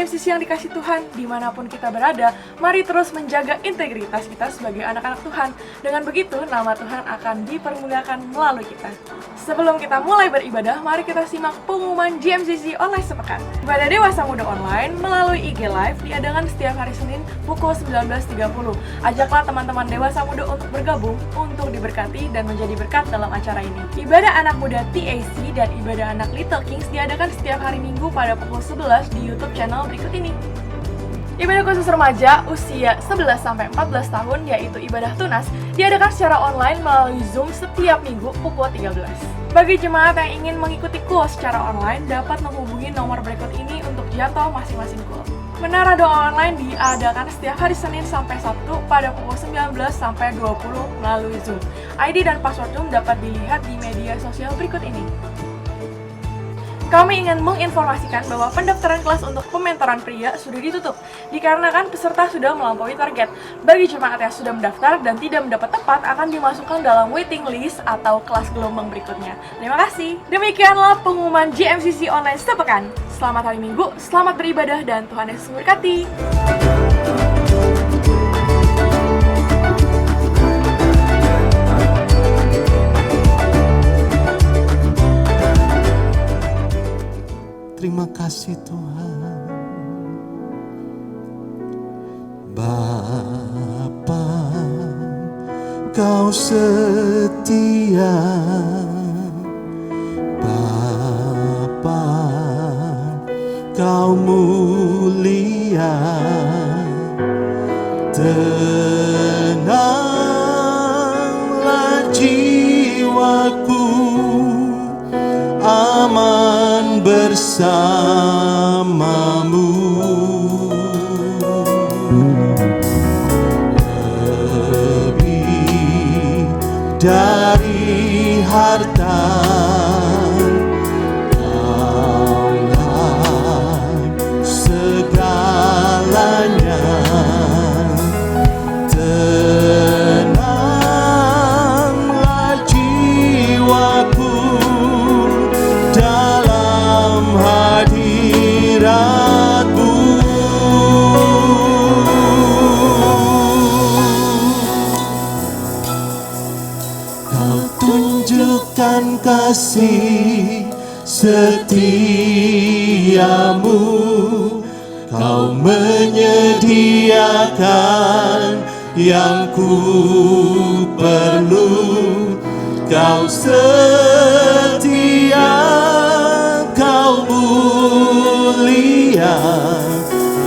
GMCC yang dikasih Tuhan, dimanapun kita berada, mari terus menjaga integritas kita sebagai anak-anak Tuhan. Dengan begitu, nama Tuhan akan dipermuliakan melalui kita. Sebelum kita mulai beribadah, mari kita simak pengumuman GMCC online sepekan. Ibadah Dewasa Muda Online melalui IG Live diadakan setiap hari Senin pukul 19.30. Ajaklah teman-teman dewasa muda untuk bergabung, untuk diberkati dan menjadi berkat dalam acara ini. Ibadah anak muda TAC dan ibadah anak Little Kings diadakan setiap hari Minggu pada pukul 11 di YouTube channel berikut ini. Ibadah khusus remaja usia 11-14 tahun yaitu ibadah tunas diadakan secara online melalui Zoom setiap minggu pukul 13. Bagi jemaat yang ingin mengikuti kul secara online dapat menghubungi nomor berikut ini untuk jadwal masing-masing kul. Menara doa online diadakan setiap hari Senin sampai Sabtu pada pukul 19 sampai 20 melalui Zoom. ID dan password Zoom dapat dilihat di media sosial berikut ini. Kami ingin menginformasikan bahwa pendaftaran kelas untuk pementoran pria sudah ditutup dikarenakan peserta sudah melampaui target. Bagi jemaat yang sudah mendaftar dan tidak mendapat tempat akan dimasukkan dalam waiting list atau kelas gelombang berikutnya. Terima kasih. Demikianlah pengumuman GMCC online sepekan. Selamat hari Minggu, selamat beribadah dan Tuhan Yesus memberkati. Terima kasih Tuhan. Bapa, Kau setia. Bapa, Kau mulia. Tenanglah jiwaku, aman bersamamu. Lebih dari harta, Kaulah segalanya. Tenanglah jiwaku dalam hadirat-Mu. Kau tunjukkan kasih setiamu, Kau menyediakan yang ku perlu. Kau setia, Kau mulia,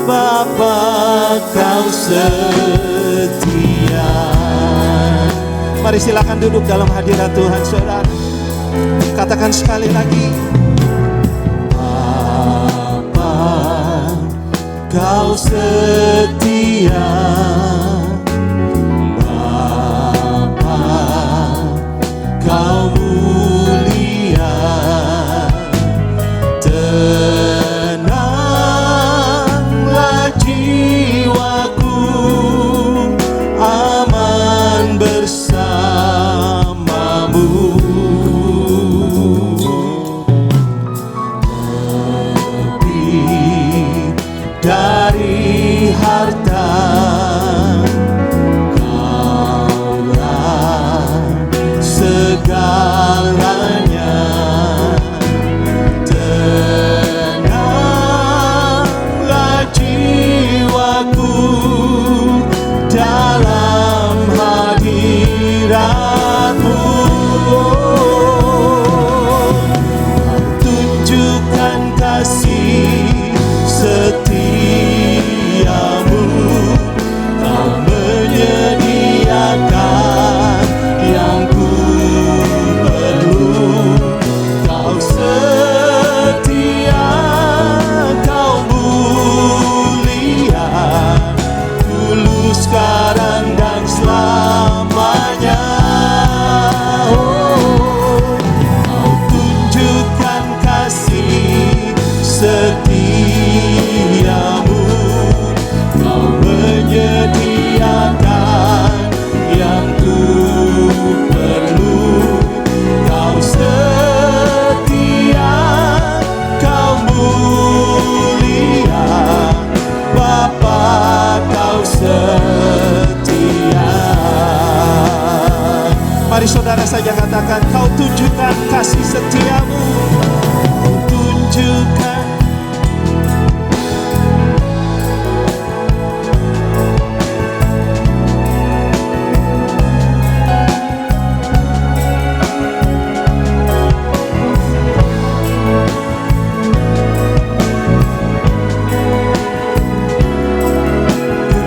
Bapa, Kau setia. Mari silakan duduk dalam hadirat Tuhan, saudara. Katakan sekali lagi. Bapa, Kau setia. Bapa, Kau mulia. Tenanglah jiwaku, aman bersamamu. Lebih dari harta, katakan, Kau tunjukkan kasih setiamu, Kau tunjukkan.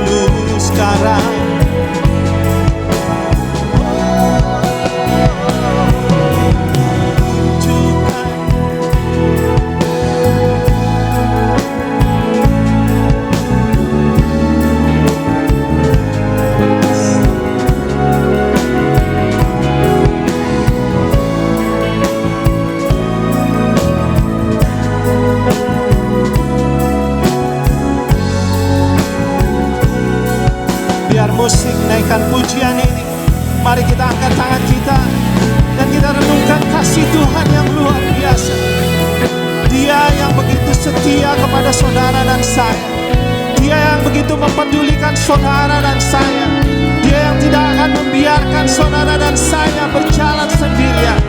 Dulu, sekarang, biar musik naikkan pujian ini. Mari kita angkat tangan kita dan kita renungkan kasih Tuhan yang luar biasa. Dia yang begitu setia kepada saudara dan saya. Dia yang begitu mempedulikan saudara dan saya. Dia yang tidak akan membiarkan saudara dan saya berjalan sendirian.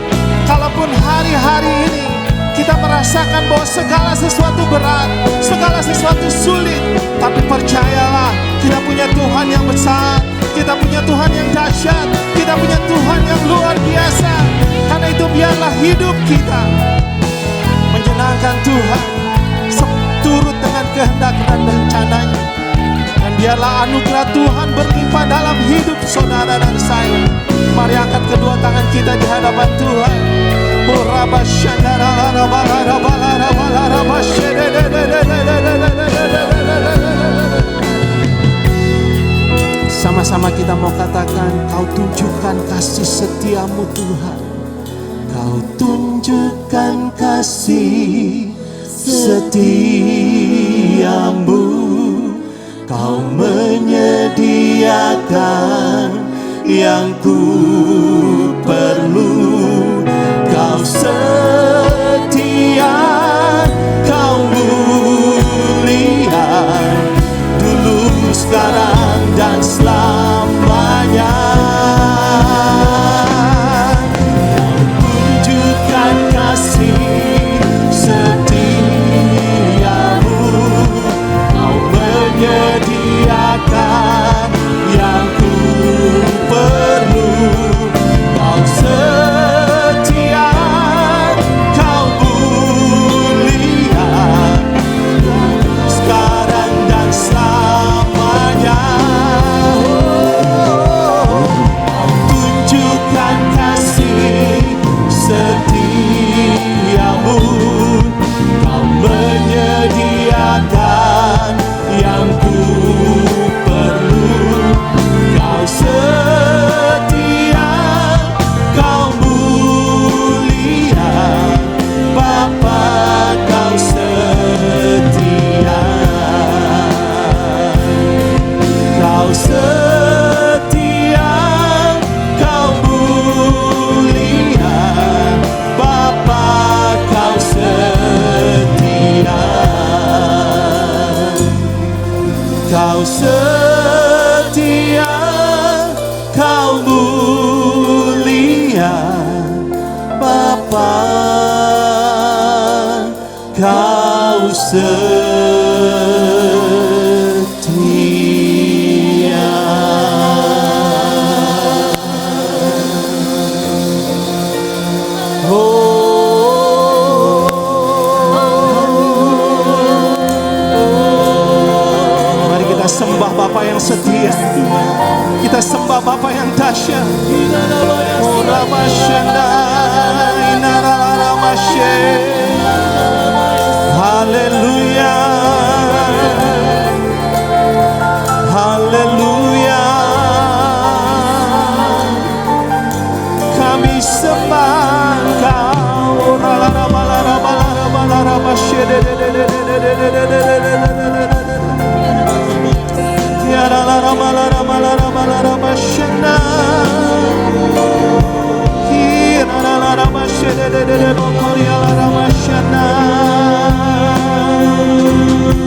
Kalaupun hari-hari ini kita merasakan bahwa segala sesuatu berat, segala sesuatu sulit, tapi percayalah, kita punya Tuhan yang besar, kita punya Tuhan yang dahsyat, kita punya Tuhan yang luar biasa. Karena itu biarlah hidup kita menyenangkan Tuhan, turut dengan kehendak dan rencananya. Dan biarlah anugerah Tuhan berlimpah dalam hidup saudara dan saya. Mari angkat kedua tangan kita di hadapan Tuhan. Sama-sama kita mau katakan, Kau tunjukkan kasih setiamu Tuhan. Kau tunjukkan kasih setiamu. Kau menyediakan yang ku perlu. Kau setia, Kau mulia, dulu, sekarang, dan selamanya. Tunjukkan kasih setiamu. Kau menyediakan yang ku perlu. Kau setia, Kau mulia, sekarang dan selamanya. Kau tunjukkan kasih setiamu. Kau menyediakan yang ku perlu. Kau setia, Kau mulia, Bapa, Kau setia. Kau setia, Kau mulia, Bapa, Kau setia. Kau setia, Kau mulia, Bapa, Kau setia. Mari kita sembah Bapa yang setia. Kita sembah Bapa yang dahsyat. Haleluya, haleluya. Kami sembah Kau.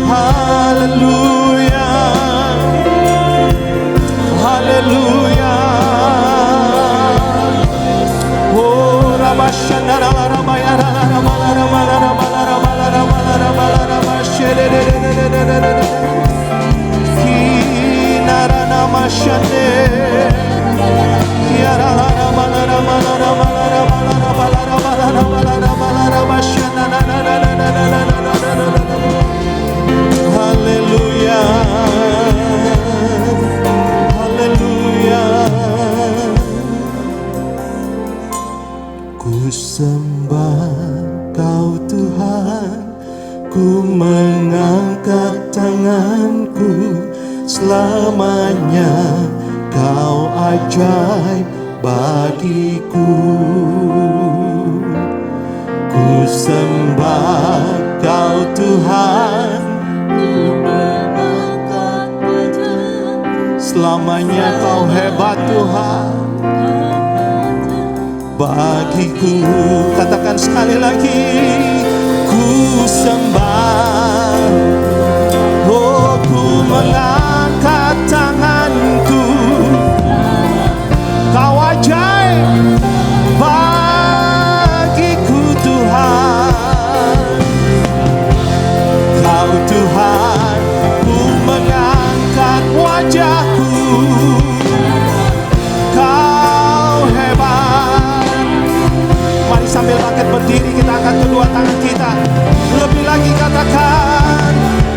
Haleluya, haleluya. Oh, Haleluya, haleluya. Ku sembah Kau Tuhan, ku mengangkat tanganku, selamanya Kau ajaib bagiku. Ku sembah Kau Tuhan, ku mengangkat wajah, selamanya Kau hebat Tuhan bagiku. Katakan sekali lagi, ku sembah, oh ku mengangkat tanganku, Kau ajaib bagiku Tuhan. Kau Tuhan, ku mengangkat wajahku, Kau hebat. Mari sambil bangkit berdiri, kita angkat kedua tangan kita. Lebih lagi katakan,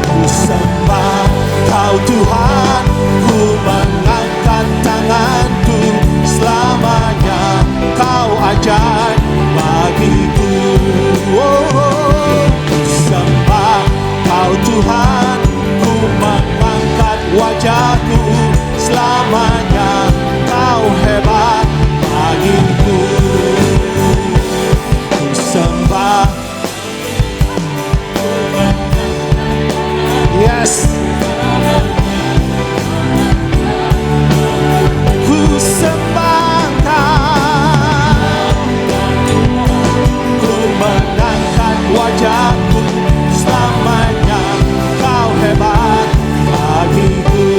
ku sembah Kau Tuhan, ku mengangkat tanganku, selamanya Kau ajaib bagiku. Ku sembah Kau Tuhan, ku mengangkat wajahku, selamanya Kau hebat bagiku. Ku sembah, yes. Ku sembah Kau, ku mengangkat wajahku, selamanya Kau hebat bagiku.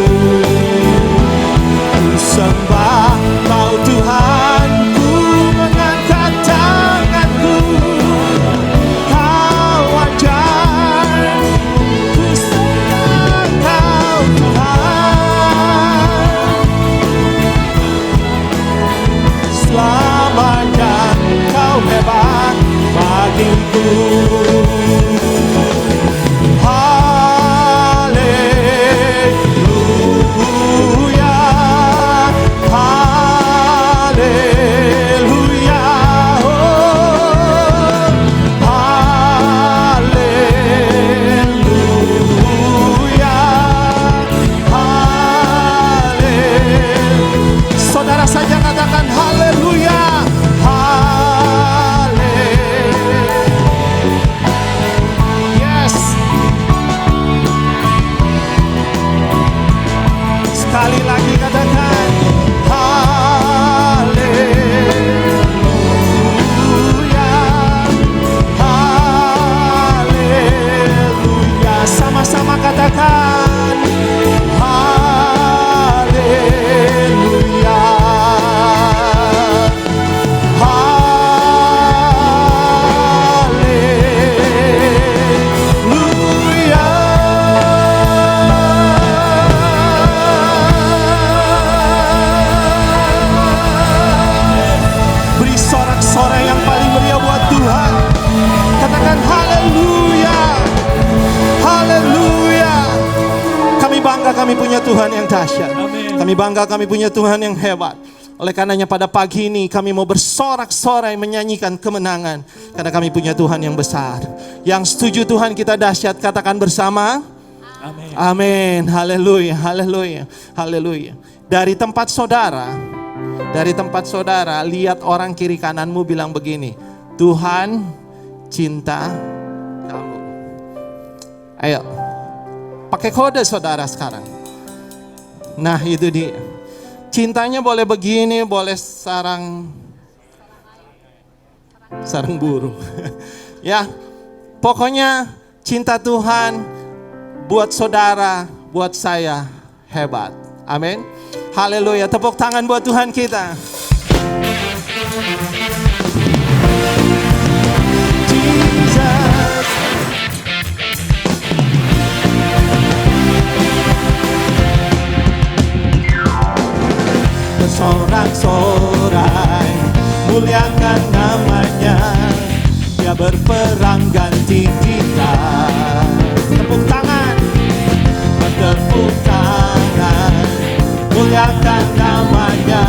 Ku sembah Kau Tuhan, ku mengangkat tanganku, Kau ajaib. Ku sembah Kau Tuhan, selamanya Kau hebat bagiku. Haleluya, haleluya, oh, haleluya, haleluya. Saudara saja katakan haleluya, haleluya. Yes. Sekali lagi katakan haleluya, haleluya. Sama-sama katakan haleluya, haleluya. Beri sorak-sorai yang paling meriah buat Tuhan. Katakan haleluya, haleluya. Kami bangga kami punya Tuhan yang dahsyat. Kami bangga kami punya Tuhan yang hebat. Oleh karenanya pada pagi ini kami mau bersorak-sorai menyanyikan kemenangan. Karena kami punya Tuhan yang besar. Yang setuju Tuhan kita dahsyat, katakan bersama. Amin. Amin. Haleluya, haleluya, haleluya. Dari tempat saudara, lihat orang kiri kananmu bilang begini, Tuhan cinta kamu. Ayo, pakai kode saudara sekarang. Nah itu dia. Cintanya boleh begini, boleh sarang burung. Ya, pokoknya cinta Tuhan buat saudara, buat saya hebat. Amin. Haleluya. Tepuk tangan buat Tuhan kita. Jesus. bersorak-sorai, muliakan namanya. Dia berperang ganti kita. Tepuk tangan, bertepuk tangan, muliakan namanya.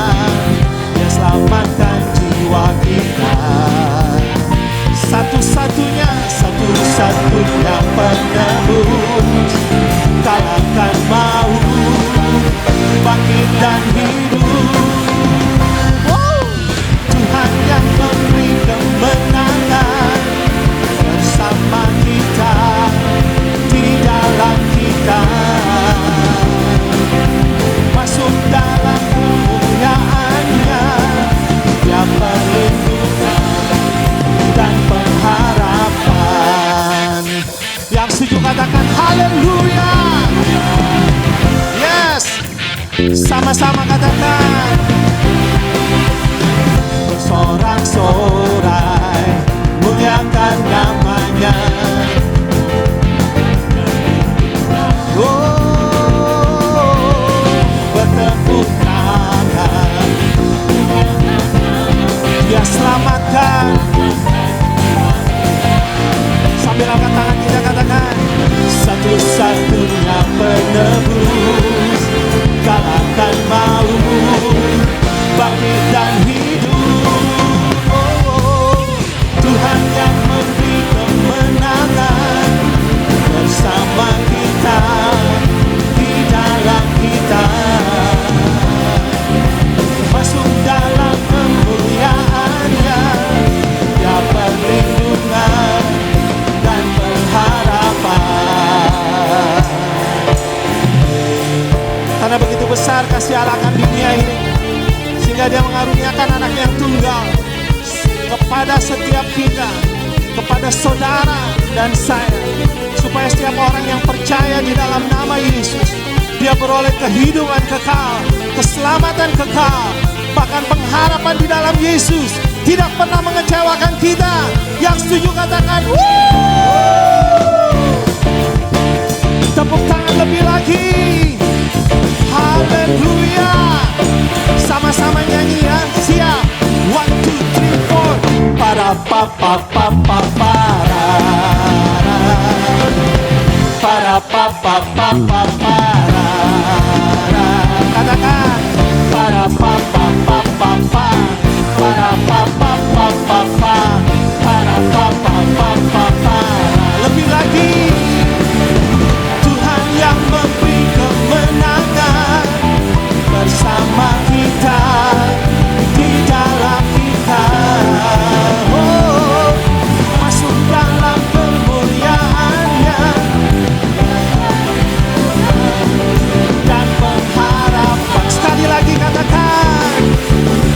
Dia selamatkan jiwa kita. Satu-satunya penebus, kalahkan maut, bangkit dan hidup. Tuhan yang memberi kemenangan bersama kita, di dalam kita. Masuk dalam kemuliaan-Nya, Dia perlindungan dan pengharapan. Yang setuju katakan haleluya. Yes, sama-sama katakan. Bersorak-sorai, muliakan namanya. Bertepuk tangan, Dia selamatkan. Sambil angkat tangan kita katakan, satu-satunya penebus, kalahkan maut, bangkit dan hidup. Tuhan yang memberi kemenangan bersama kita, di dalam kita. Masuk dalam kemuliaan-Nya, Dia perlindungan dan pengharapan. Karena begitu besar kasih Allah akan dunia ini, sehingga Dia mengaruniakan anak yang tunggal kepada setiap kita, kepada saudara dan saya, supaya setiap orang yang percaya di dalam nama Yesus, dia beroleh kehidupan kekal, keselamatan kekal, bahkan pengharapan di dalam Yesus tidak pernah mengecewakan kita. Yang setuju katakan tepuk tangan lebih lagi. Haleluya. Sama-sama nyanyi ya. Siap. 1, 2, 3, 4. Para papa papa para. Para papa papa para. Katakan para papa papa para. Para papa papa para. Para papa papa. Lebih lagi. Tuhan yang memberi kemenangan bersama kita, di dalam kita. Oh, masuk dalam kemuliaan-Nya dan pengharapan. Sekali lagi katakan,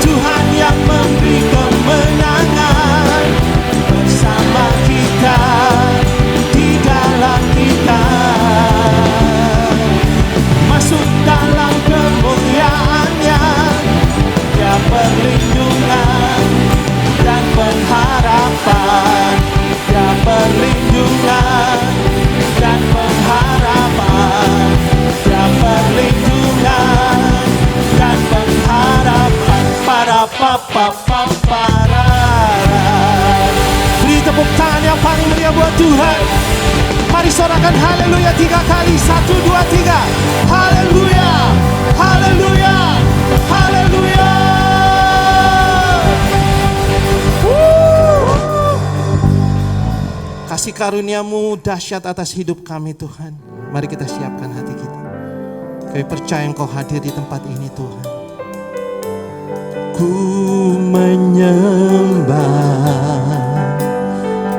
Tuhan yang memberi kemenangan bersama kita, di dalam kita. Masuk dalam kemuliaan-Nya, Dia perlindungan dan pengharapan. Dia perlindungan dan pengharapan. Dia perlindungan dan pengharapan. Para papa para. Beri tepuk tangan yang paling meriah buat Tuhan. Mari sorakan haleluya 3 kali. 1, 2, 3. Haleluya, haleluya, haleluya. Kasih karunia-Mu dahsyat atas hidup kami Tuhan. Mari kita siapkan hati kita. Kami percaya Engkau hadir di tempat ini Tuhan. Ku menyembah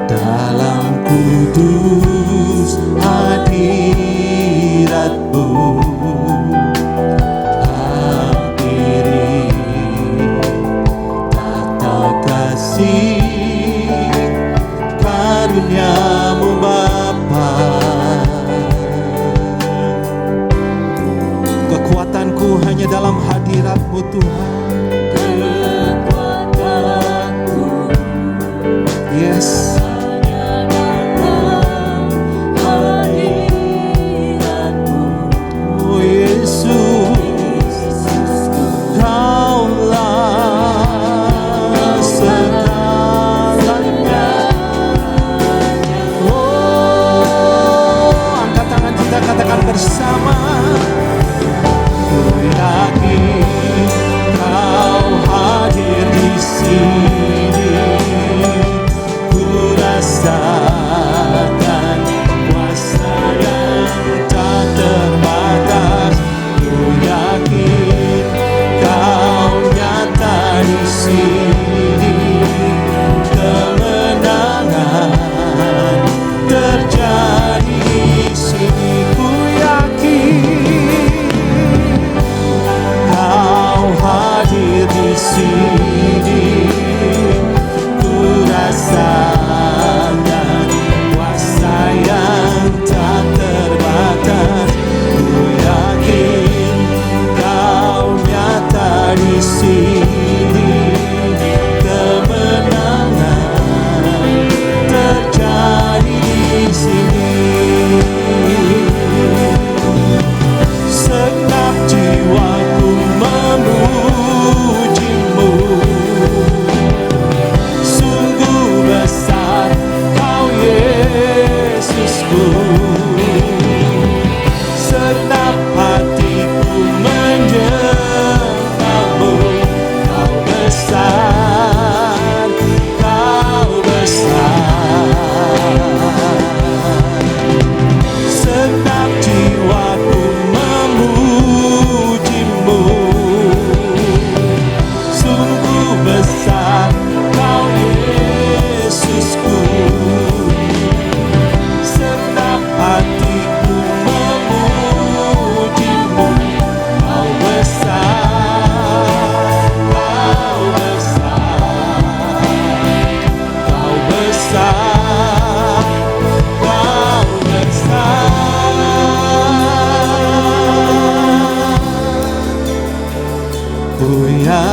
dalam kudus hadirat-Mu, hampiri tata kasih karunia-Mu Bapa. Kekuatanku hanya dalam hadirat-Mu Tuhan. Yes. Oh Yesus, Kau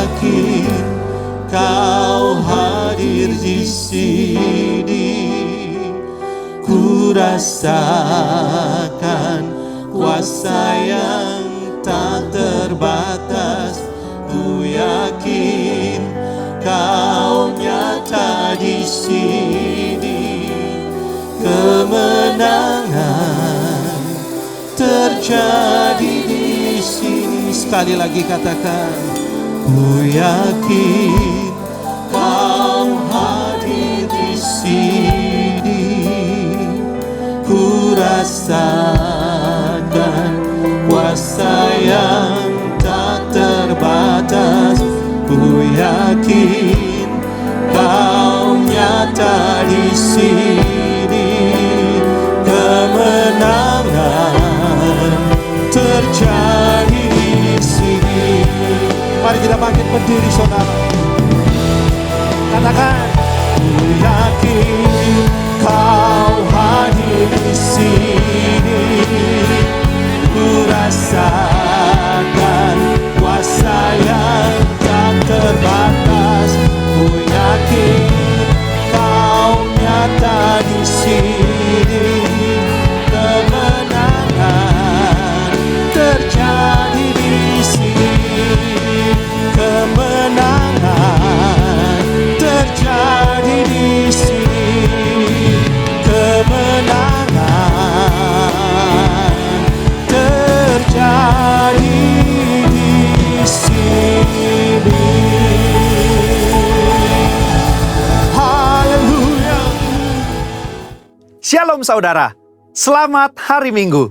yakin Kau hadir di sini. Ku rasakan kuasa yang tak terbatas. Ku yakin Kau nyata di sini. Kemenangan terjadi di sini. Sekali lagi katakan, ku yakin Kau hadir di sini. Ku rasakan kuasa yang tak terbatas. Ku yakin Kau nyata di sini. Kemenangan terjadi di sini. Mari kita bangkit berdiri, saudara. Katakan, ku yakin Kau hadir di sini. Ku rasakan kuasa yang tak terbatas. Ku yakin Kau nyata di sini. Kemenangan terjadi di sini. Kemenangan terjadi di sini. Kemenangan terjadi di sini. Haleluya. Shalom saudara, selamat hari Minggu.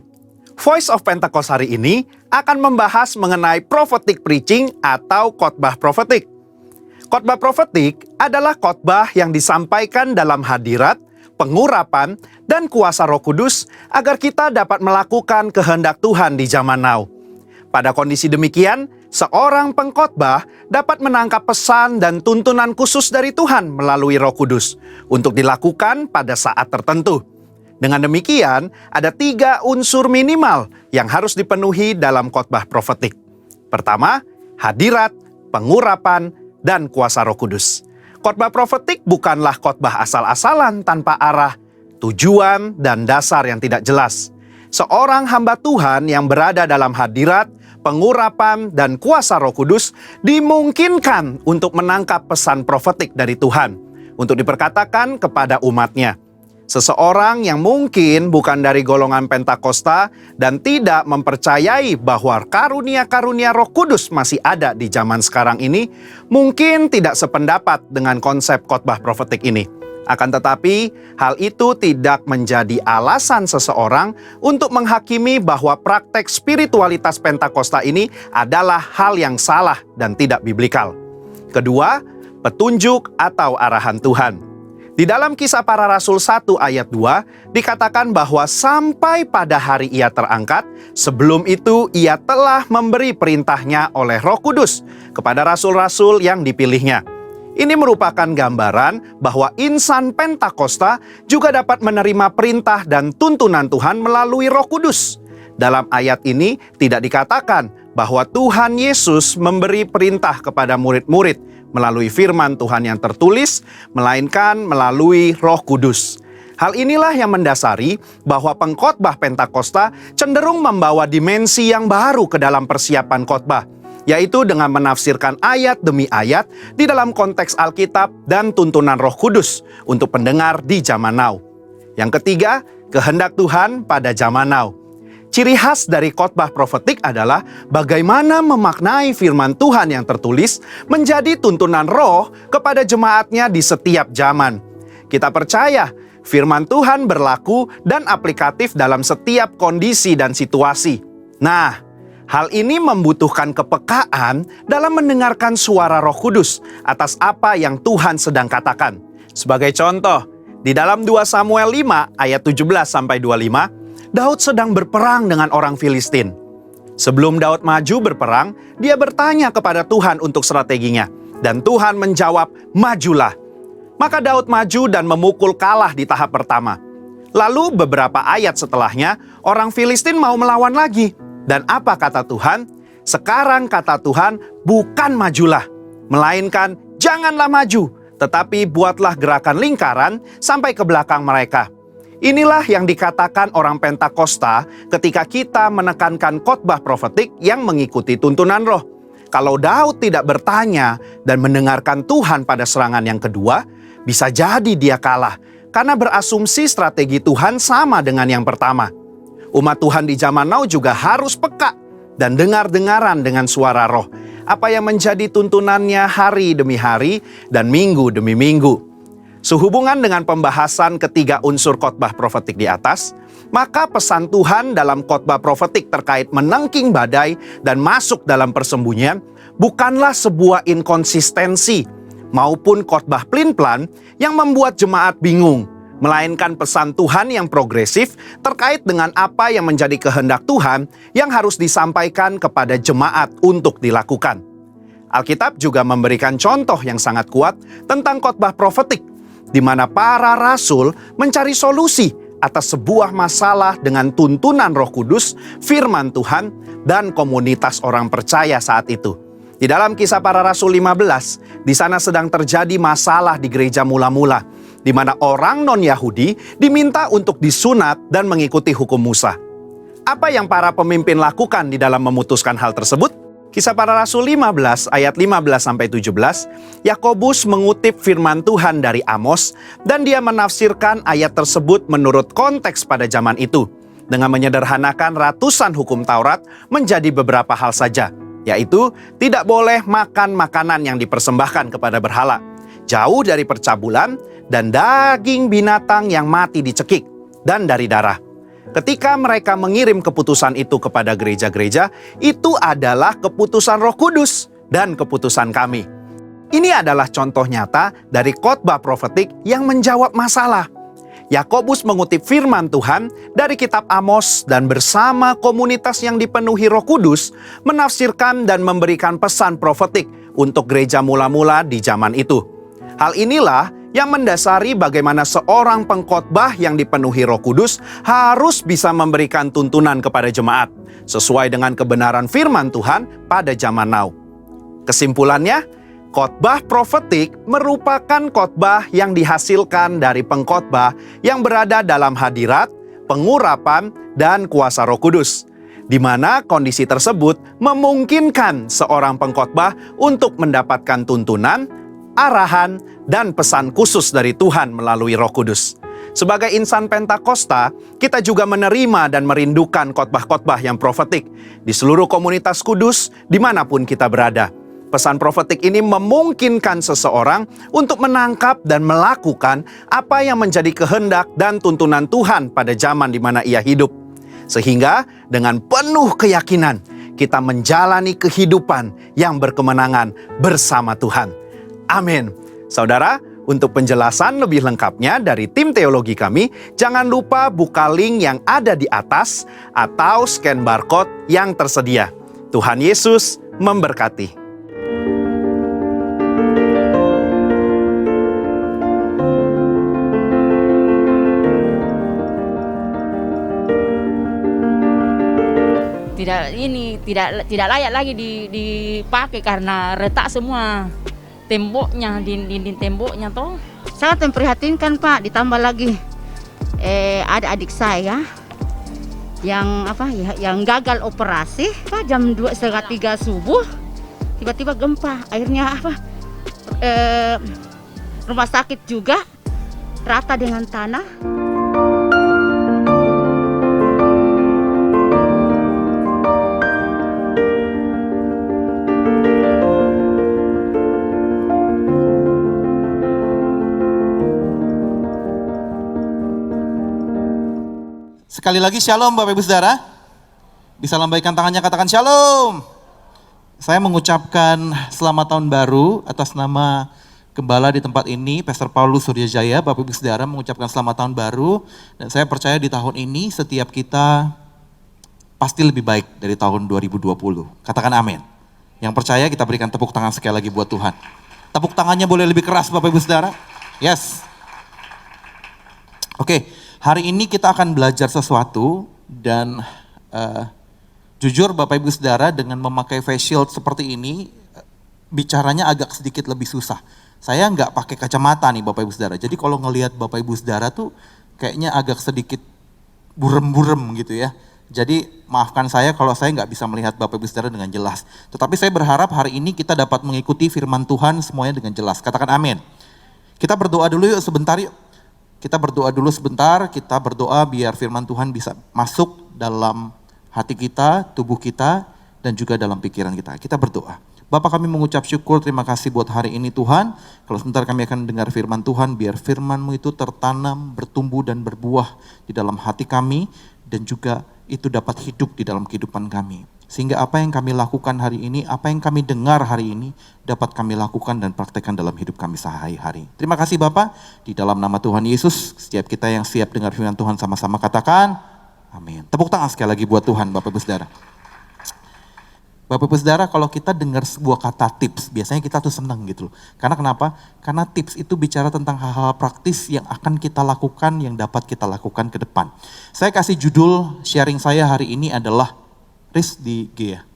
Voice of Pentecost hari ini akan membahas mengenai prophetic preaching atau khotbah profetik. Khotbah profetik adalah khotbah yang disampaikan dalam hadirat, pengurapan, dan kuasa Roh Kudus agar kita dapat melakukan kehendak Tuhan di zaman now. Pada kondisi demikian, seorang pengkhotbah dapat menangkap pesan dan tuntunan khusus dari Tuhan melalui Roh Kudus untuk dilakukan pada saat tertentu. Dengan demikian, ada 3 unsur minimal yang harus dipenuhi dalam khotbah profetik. Pertama, hadirat, pengurapan, dan kuasa Roh Kudus. Khotbah profetik bukanlah khotbah asal-asalan tanpa arah, tujuan, dan dasar yang tidak jelas. Seorang hamba Tuhan yang berada dalam hadirat, pengurapan, dan kuasa Roh Kudus dimungkinkan untuk menangkap pesan profetik dari Tuhan untuk diperkatakan kepada umatnya. Seseorang yang mungkin bukan dari golongan Pentakosta dan tidak mempercayai bahwa karunia-karunia Roh Kudus masih ada di zaman sekarang ini, mungkin tidak sependapat dengan konsep khotbah profetik ini. Akan tetapi, hal itu tidak menjadi alasan seseorang untuk menghakimi bahwa praktek spiritualitas Pentakosta ini adalah hal yang salah dan tidak biblikal. Kedua, petunjuk atau arahan Tuhan. Di dalam Kisah Para Rasul 1 ayat 2 dikatakan bahwa sampai pada hari ia terangkat, sebelum itu ia telah memberi perintahnya oleh Roh Kudus kepada rasul-rasul yang dipilihnya. Ini merupakan gambaran bahwa insan Pentakosta juga dapat menerima perintah dan tuntunan Tuhan melalui Roh Kudus. Dalam ayat ini tidak dikatakan bahwa Tuhan Yesus memberi perintah kepada murid-murid melalui firman Tuhan yang tertulis, melainkan melalui Roh Kudus. Hal inilah yang mendasari bahwa pengkhotbah Pentakosta cenderung membawa dimensi yang baru ke dalam persiapan khotbah, yaitu dengan menafsirkan ayat demi ayat di dalam konteks Alkitab dan tuntunan Roh Kudus untuk pendengar di zaman now. Yang ketiga, kehendak Tuhan pada zaman now. Ciri khas dari khotbah profetik adalah bagaimana memaknai firman Tuhan yang tertulis menjadi tuntunan roh kepada jemaatnya di setiap zaman. Kita percaya firman Tuhan berlaku dan aplikatif dalam setiap kondisi dan situasi. Nah, hal ini membutuhkan kepekaan dalam mendengarkan suara Roh Kudus atas apa yang Tuhan sedang katakan. Sebagai contoh, di dalam 2 Samuel 5 ayat 17-25, Daud sedang berperang dengan orang Filistin. Sebelum Daud maju berperang, dia bertanya kepada Tuhan untuk strateginya. Dan Tuhan menjawab, majulah. Maka Daud maju dan memukul kalah di tahap pertama. Lalu beberapa ayat setelahnya, orang Filistin mau melawan lagi. Dan apa kata Tuhan? Sekarang kata Tuhan, bukan majulah, Melainkan janganlah maju, tetapi buatlah gerakan lingkaran sampai ke belakang mereka. Inilah yang dikatakan orang Pentakosta ketika kita menekankan khotbah profetik yang mengikuti tuntunan Roh. Kalau Daud tidak bertanya dan mendengarkan Tuhan pada serangan yang kedua, bisa jadi dia kalah karena berasumsi strategi Tuhan sama dengan yang pertama. Umat Tuhan di zaman now juga harus peka dan dengar-dengaran dengan suara Roh, apa yang menjadi tuntunannya hari demi hari dan minggu demi minggu. Sehubungan dengan pembahasan ketiga unsur khotbah profetik di atas, maka pesan Tuhan dalam khotbah profetik terkait menengking badai dan masuk dalam persembunyian bukanlah sebuah inkonsistensi maupun khotbah plin-plan yang membuat jemaat bingung, melainkan pesan Tuhan yang progresif terkait dengan apa yang menjadi kehendak Tuhan yang harus disampaikan kepada jemaat untuk dilakukan. Alkitab juga memberikan contoh yang sangat kuat tentang khotbah profetik, di mana para rasul mencari solusi atas sebuah masalah dengan tuntunan Roh Kudus, firman Tuhan, dan komunitas orang percaya saat itu. Di dalam Kisah Para Rasul 15, di sana sedang terjadi masalah di gereja mula-mula, di mana orang non-Yahudi diminta untuk disunat dan mengikuti hukum Musa. Apa yang para pemimpin lakukan di dalam memutuskan hal tersebut? Kisah Para Rasul 15 ayat 15-17, Yakobus mengutip firman Tuhan dari Amos dan dia menafsirkan ayat tersebut menurut konteks pada zaman itu dengan menyederhanakan ratusan hukum Taurat menjadi beberapa hal saja, yaitu tidak boleh makan makanan yang dipersembahkan kepada berhala, jauh dari percabulan dan daging binatang yang mati dicekik, dan dari darah. Ketika mereka mengirim keputusan itu kepada gereja-gereja, itu adalah keputusan Roh Kudus dan keputusan kami. Ini adalah contoh nyata dari khotbah profetik yang menjawab masalah. Yakobus mengutip firman Tuhan dari kitab Amos dan bersama komunitas yang dipenuhi Roh Kudus menafsirkan dan memberikan pesan profetik untuk gereja mula-mula di zaman itu. Hal inilah yang mendasari bagaimana seorang pengkhotbah yang dipenuhi Roh Kudus harus bisa memberikan tuntunan kepada jemaat sesuai dengan kebenaran firman Tuhan pada zaman now. Kesimpulannya, khotbah profetik merupakan khotbah yang dihasilkan dari pengkhotbah yang berada dalam hadirat, pengurapan, dan kuasa Roh Kudus, di mana kondisi tersebut memungkinkan seorang pengkhotbah untuk mendapatkan tuntunan, arahan, dan pesan khusus dari Tuhan melalui Roh Kudus. Sebagai insan Pentakosta, kita juga menerima dan merindukan khotbah-khotbah yang profetik di seluruh komunitas kudus dimanapun kita berada. Pesan profetik ini memungkinkan seseorang untuk menangkap dan melakukan apa yang menjadi kehendak dan tuntunan Tuhan pada zaman di mana ia hidup. Sehingga dengan penuh keyakinan, kita menjalani kehidupan yang berkemenangan bersama Tuhan. Amin. Saudara, untuk penjelasan lebih lengkapnya dari tim teologi kami, jangan lupa buka link yang ada di atas atau scan barcode yang tersedia. Tuhan Yesus memberkati. Tidak layak lagi dipakai karena retak semua. Temboknya, dinding temboknya toh. Sangat memprihatinkan Pak, ditambah lagi ada adik saya yang gagal operasi Pak, jam 2:30 subuh tiba-tiba gempa, akhirnya rumah sakit juga rata dengan tanah. Sekali lagi shalom Bapak Ibu Saudara. Bisa lambaikan tangannya, katakan shalom. Saya mengucapkan selamat tahun baru atas nama Gembala di tempat ini, Pastor Paulus Suryajaya. Bapak Ibu Saudara mengucapkan selamat tahun baru. Dan saya percaya di tahun ini setiap kita pasti lebih baik dari tahun 2020. Katakan amin. Yang percaya kita berikan tepuk tangan sekali lagi buat Tuhan. Tepuk tangannya boleh lebih keras Bapak Ibu Saudara. Yes. Oke. Hari ini kita akan belajar sesuatu dan jujur Bapak Ibu Saudara dengan memakai face shield seperti ini, bicaranya agak sedikit lebih susah. Saya nggak pakai kacamata nih Bapak Ibu Saudara. Jadi kalau ngelihat Bapak Ibu Saudara tuh kayaknya agak sedikit burem-burem gitu ya. Jadi maafkan saya kalau saya nggak bisa melihat Bapak Ibu Saudara dengan jelas. Tetapi saya berharap hari ini kita dapat mengikuti firman Tuhan semuanya dengan jelas. Katakan amin. Kita berdoa dulu yuk sebentar yuk. Kita berdoa dulu sebentar, kita berdoa biar firman Tuhan bisa masuk dalam hati kita, tubuh kita, dan juga dalam pikiran kita. Kita berdoa. Bapak kami mengucap syukur, terima kasih buat hari ini Tuhan. Kalau sebentar kami akan dengar firman Tuhan, biar firman-Mu itu tertanam, bertumbuh dan berbuah di dalam hati kami, dan juga itu dapat hidup di dalam kehidupan kami. Sehingga apa yang kami lakukan hari ini, apa yang kami dengar hari ini, dapat kami lakukan dan praktekkan dalam hidup kami sehari-hari. Terima kasih Bapak, di dalam nama Tuhan Yesus, setiap kita yang siap dengar firman Tuhan sama-sama katakan, amin. Tepuk tangan sekali lagi buat Tuhan Bapak Ibu Saudara. Bapak Ibu Saudara, kalau kita dengar sebuah kata tips, biasanya kita tuh senang gitu loh. Karena kenapa? Karena tips itu bicara tentang hal-hal praktis yang akan kita lakukan, yang dapat kita lakukan ke depan. Saya kasih judul sharing saya hari ini adalah, Riz di G ya,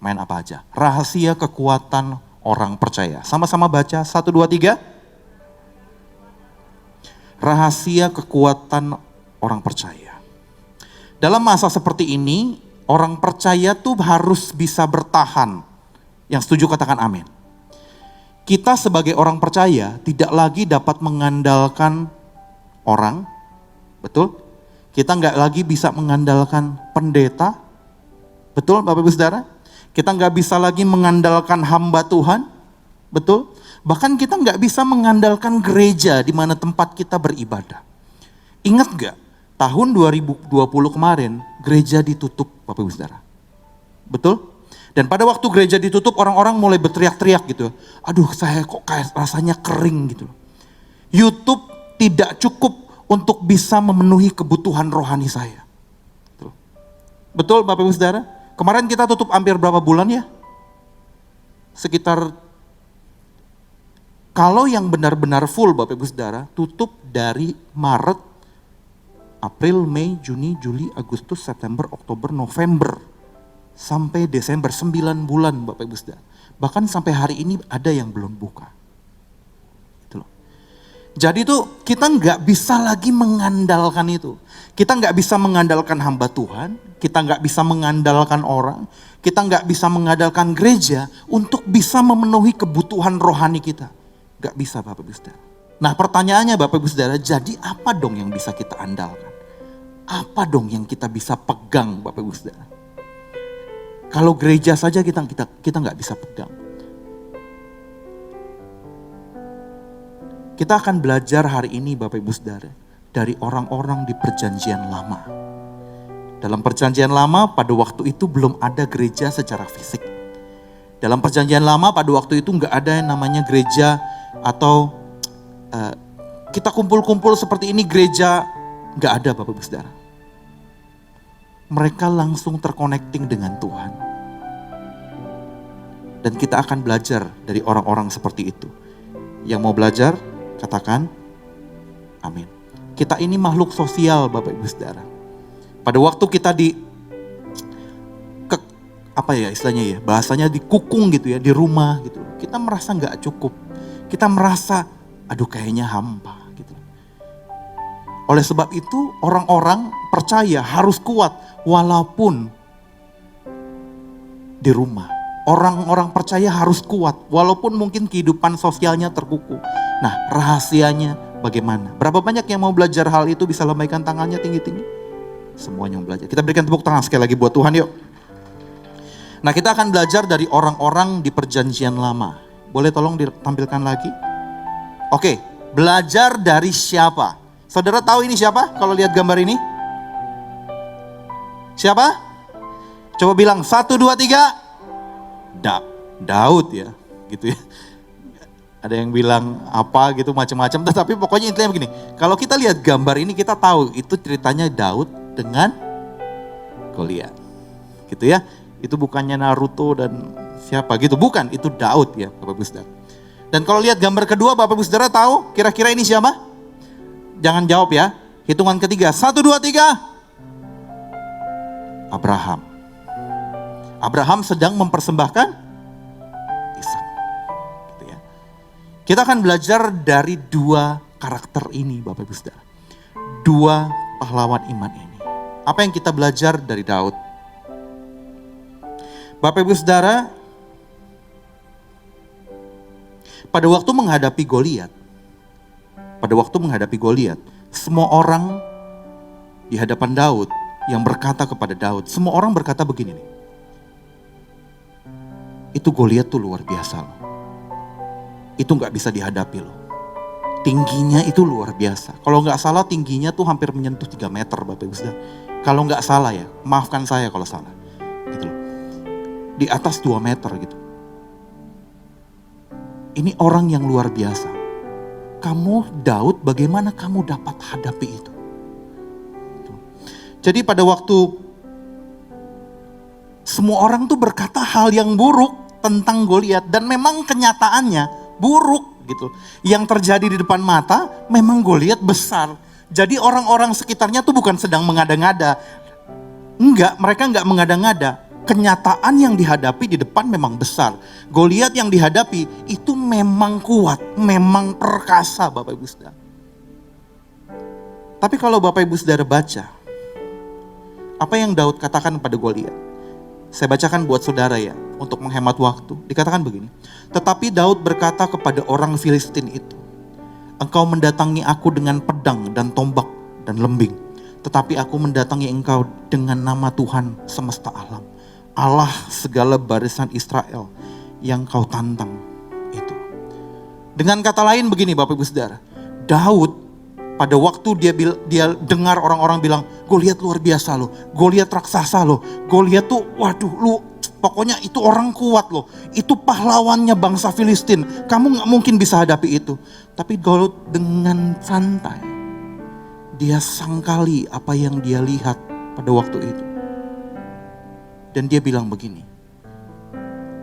main apa aja? Rahasia kekuatan orang percaya. Sama-sama baca, 1, 2, 3. Rahasia kekuatan orang percaya. Dalam masa seperti ini, orang percaya tuh harus bisa bertahan. Yang setuju katakan amin. Kita sebagai orang percaya tidak lagi dapat mengandalkan orang. Betul? Kita nggak lagi bisa mengandalkan pendeta. Betul Bapak Ibu Saudara? Kita nggak bisa lagi mengandalkan hamba Tuhan. Betul? Bahkan kita nggak bisa mengandalkan gereja di mana tempat kita beribadah. Ingat nggak? Tahun 2020 kemarin, gereja ditutup Bapak Ibu Saudara. Betul? Dan pada waktu gereja ditutup, orang-orang mulai berteriak-teriak gitu. Aduh, saya kok kayak rasanya kering gitu. YouTube tidak cukup untuk bisa memenuhi kebutuhan rohani saya. Betul Bapak Ibu Saudara? Kemarin kita tutup hampir berapa bulan ya? Sekitar, kalau yang benar-benar full Bapak Ibu Saudara, tutup dari Maret, April, Mei, Juni, Juli, Agustus, September, Oktober, November, sampai Desember, 9 bulan Bapak Ibu Saudara. Bahkan sampai hari ini ada yang belum buka. Gitu loh. Jadi tuh kita nggak bisa lagi mengandalkan itu. Kita nggak bisa mengandalkan hamba Tuhan, kita nggak bisa mengandalkan orang, kita nggak bisa mengandalkan gereja untuk bisa memenuhi kebutuhan rohani kita. Nggak bisa Bapak Ibu Saudara. Nah pertanyaannya Bapak Ibu Saudara, jadi apa dong yang bisa kita andalkan? Apa dong yang kita bisa pegang Bapak Ibu Saudara? Kalau gereja saja kita nggak bisa pegang. Kita akan belajar hari ini Bapak Ibu Saudara dari orang-orang di perjanjian lama. Dalam perjanjian lama pada waktu itu belum ada gereja secara fisik. Dalam perjanjian lama pada waktu itu nggak ada yang namanya gereja atau kita kumpul-kumpul seperti ini gereja, nggak ada Bapak Ibu Saudara. Mereka langsung terconnecting dengan Tuhan. Dan kita akan belajar dari orang-orang seperti itu. Yang mau belajar, katakan amin. Kita ini makhluk sosial Bapak Ibu Saudara. Pada waktu kita istilahnya ya, bahasanya dikukung gitu ya, di rumah gitu. Kita merasa nggak cukup. Kita merasa, aduh kayaknya hampa gitu. Oleh sebab itu orang-orang percaya harus kuat walaupun di rumah. Orang-orang percaya harus kuat walaupun mungkin kehidupan sosialnya terkuku. Nah rahasianya bagaimana? Berapa banyak yang mau belajar hal itu bisa lambaikan tangannya tinggi-tinggi? Semuanya mau belajar. Kita berikan tepuk tangan sekali lagi buat Tuhan yuk. Nah kita akan belajar dari orang-orang di perjanjian lama. Boleh tolong ditampilkan lagi? Oke, belajar dari siapa? Saudara tahu ini siapa kalau lihat gambar ini? Siapa? Coba bilang 1, 2, 3. Daud ya, gitu ya. Ada yang bilang apa gitu macam-macam, tetapi pokoknya intinya begini. Kalau kita lihat gambar ini kita tahu itu ceritanya Daud dengan Goliat. Gitu ya. Itu bukannya Naruto dan siapa gitu, bukan, itu Daud ya Bapak Ibu Saudara. Dan kalau lihat gambar kedua Bapak Ibu Saudara tahu kira-kira ini siapa? Jangan jawab ya. Hitungan ketiga. 1, 2, 3. Abraham. Abraham sedang mempersembahkan Ishak. Kita akan belajar dari dua karakter ini Bapak Ibu Saudara. Dua pahlawan iman ini. Apa yang kita belajar dari Daud? Bapak Ibu Saudara, pada waktu menghadapi Goliat, semua orang di hadapan Daud yang berkata kepada Daud, semua orang berkata begini nih, itu Goliat tuh luar biasa loh. Itu gak bisa dihadapi loh. Tingginya itu luar biasa. Kalau gak salah tingginya tuh hampir menyentuh 3 meter Bapak Ibu Saudara. Kalau gak salah ya, maafkan saya kalau salah. Gitu loh. Di atas 2 meter gitu. Ini orang yang luar biasa. Kamu Daud, bagaimana kamu dapat hadapi itu? Jadi pada waktu semua orang tuh berkata hal yang buruk tentang Goliat, dan memang kenyataannya buruk gitu. Yang terjadi di depan mata memang Goliat besar. Jadi orang-orang sekitarnya tuh bukan sedang mengada-ngada. Enggak, mereka enggak mengada-ngada. Kenyataan yang dihadapi di depan memang besar. Goliat yang dihadapi itu memang kuat, memang perkasa Bapak Ibu Saudara. Tapi kalau Bapak Ibu Saudara baca, apa yang Daud katakan pada Goliat? Saya bacakan buat saudara ya, untuk menghemat waktu. Dikatakan begini, tetapi Daud berkata kepada orang Filistin itu, engkau mendatangi aku dengan pedang dan tombak dan lembing. Tetapi aku mendatangi engkau dengan nama Tuhan semesta alam, Allah segala barisan Israel yang kau tantang itu. Dengan kata lain begini Bapak Ibu Saudara, Daud pada waktu dia dengar orang-orang bilang, Goliat luar biasa loh, Goliat raksasa loh, Goliat tuh waduh lu, pokoknya itu orang kuat loh, itu pahlawannya bangsa Filistin, kamu gak mungkin bisa hadapi itu. Tapi Daud dengan santai, dia sangkali apa yang dia lihat pada waktu itu. Dan dia bilang begini,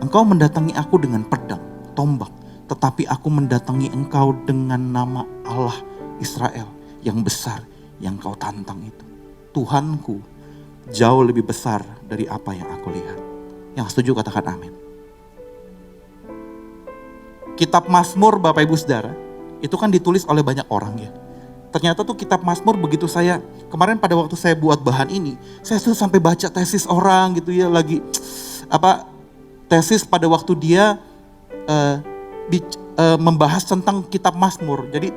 engkau mendatangi aku dengan pedang, tombak, tetapi aku mendatangi engkau dengan nama Allah Israel yang besar yang kau tantang itu. Tuhanku jauh lebih besar dari apa yang aku lihat. Yang setuju katakan amin. Kitab Mazmur Bapak Ibu Saudara, itu kan ditulis oleh banyak orang ya. Ternyata tuh kitab Mazmur begitu saya, kemarin pada waktu saya buat bahan ini, saya tuh sampai baca tesis orang gitu ya, lagi tesis pada waktu dia membahas tentang kitab Mazmur. Jadi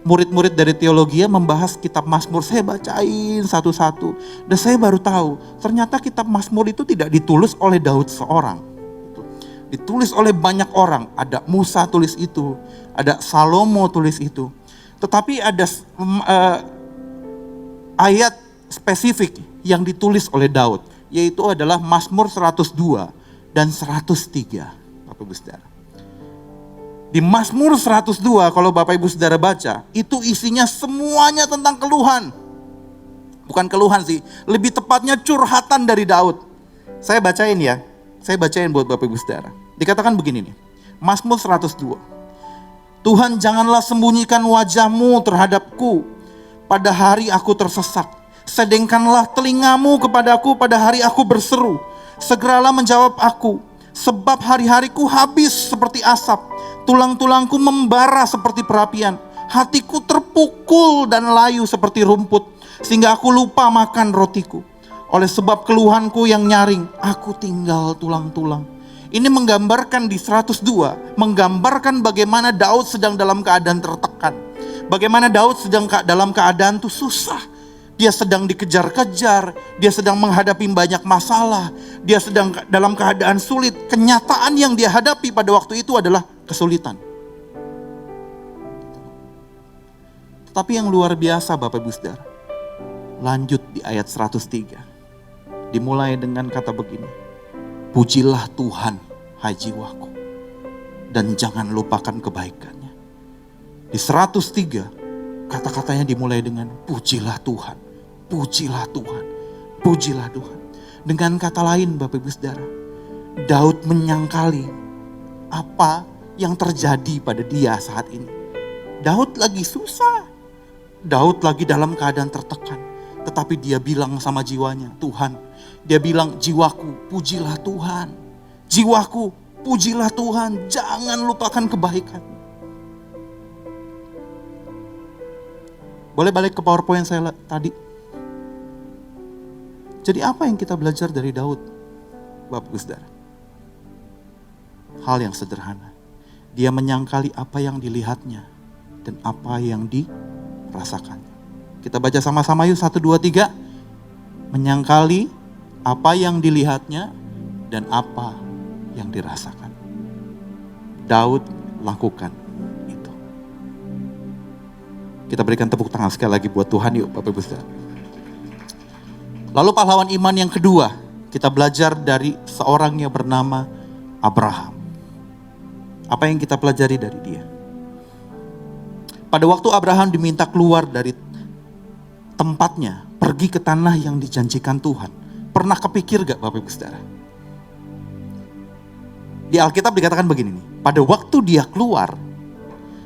murid-murid dari teologi membahas kitab Mazmur, saya bacain satu-satu. Dan saya baru tahu, ternyata kitab Mazmur itu tidak ditulis oleh Daud seorang. Ditulis oleh banyak orang. Ada Musa tulis itu, ada Salomo tulis itu. Tetapi ada ayat spesifik yang ditulis oleh Daud, yaitu adalah Mazmur 102 dan 103. Bapak Ibu Saudara. Di Mazmur 102 kalau Bapak Ibu Saudara baca, itu isinya semuanya tentang keluhan. Bukan keluhan sih, lebih tepatnya curhatan dari Daud. Saya bacain ya, saya bacain buat Bapak Ibu Saudara. Dikatakan begini nih, Mazmur 102. Tuhan janganlah sembunyikan wajahmu terhadapku pada hari aku tersesat. Sedengkanlah telingamu kepadaku pada hari aku berseru. Segeralah menjawab aku, sebab hari-hariku habis seperti asap. Tulang-tulangku membara seperti perapian. Hatiku terpukul dan layu seperti rumput, sehingga aku lupa makan rotiku. Oleh sebab keluhanku yang nyaring, aku tinggal tulang-tulang. Ini menggambarkan di 102, menggambarkan bagaimana Daud sedang dalam keadaan tertekan. Bagaimana Daud sedang dalam keadaan tuh susah. Dia sedang dikejar-kejar, dia sedang menghadapi banyak masalah, dia sedang dalam keadaan sulit. Kenyataan yang dia hadapi pada waktu itu adalah kesulitan. Tetapi yang luar biasa Bapak Ibu Saudara, lanjut di ayat 103. Dimulai dengan kata begini, pujilah Tuhan hai jiwaku, dan jangan lupakan kebaikannya. Di 103 kata-katanya dimulai dengan pujilah Tuhan, pujilah Tuhan, pujilah Tuhan. Dengan kata lain Bapak Ibu Saudara, Daud menyangkali apa yang terjadi pada dia saat ini. Daud lagi susah, Daud lagi dalam keadaan tertekan. Tetapi dia bilang sama jiwanya, Tuhan, dia bilang jiwaku pujilah Tuhan, jiwaku pujilah Tuhan, jangan lupakan kebaikan. Boleh balik ke PowerPoint saya tadi? Jadi apa yang kita belajar dari Daud, Bapak Ibu Saudara? Hal yang sederhana. Dia menyangkali apa yang dilihatnya dan apa yang dirasakannya. Kita baca sama-sama yuk, 1, 2, 3. Menyangkali apa yang dilihatnya dan apa yang dirasakan. Daud lakukan itu. Kita berikan tepuk tangan sekali lagi buat Tuhan yuk Bapak Ibu Saudara. Lalu pahlawan iman yang kedua, kita belajar dari seorang yang bernama Abraham. Apa yang kita pelajari dari dia? Pada waktu Abraham diminta keluar dari tempatnya, pergi ke tanah yang dijanjikan Tuhan. Pernah kepikir gak Bapak Ibu Saudara? Di Alkitab dikatakan begini nih, pada waktu dia keluar,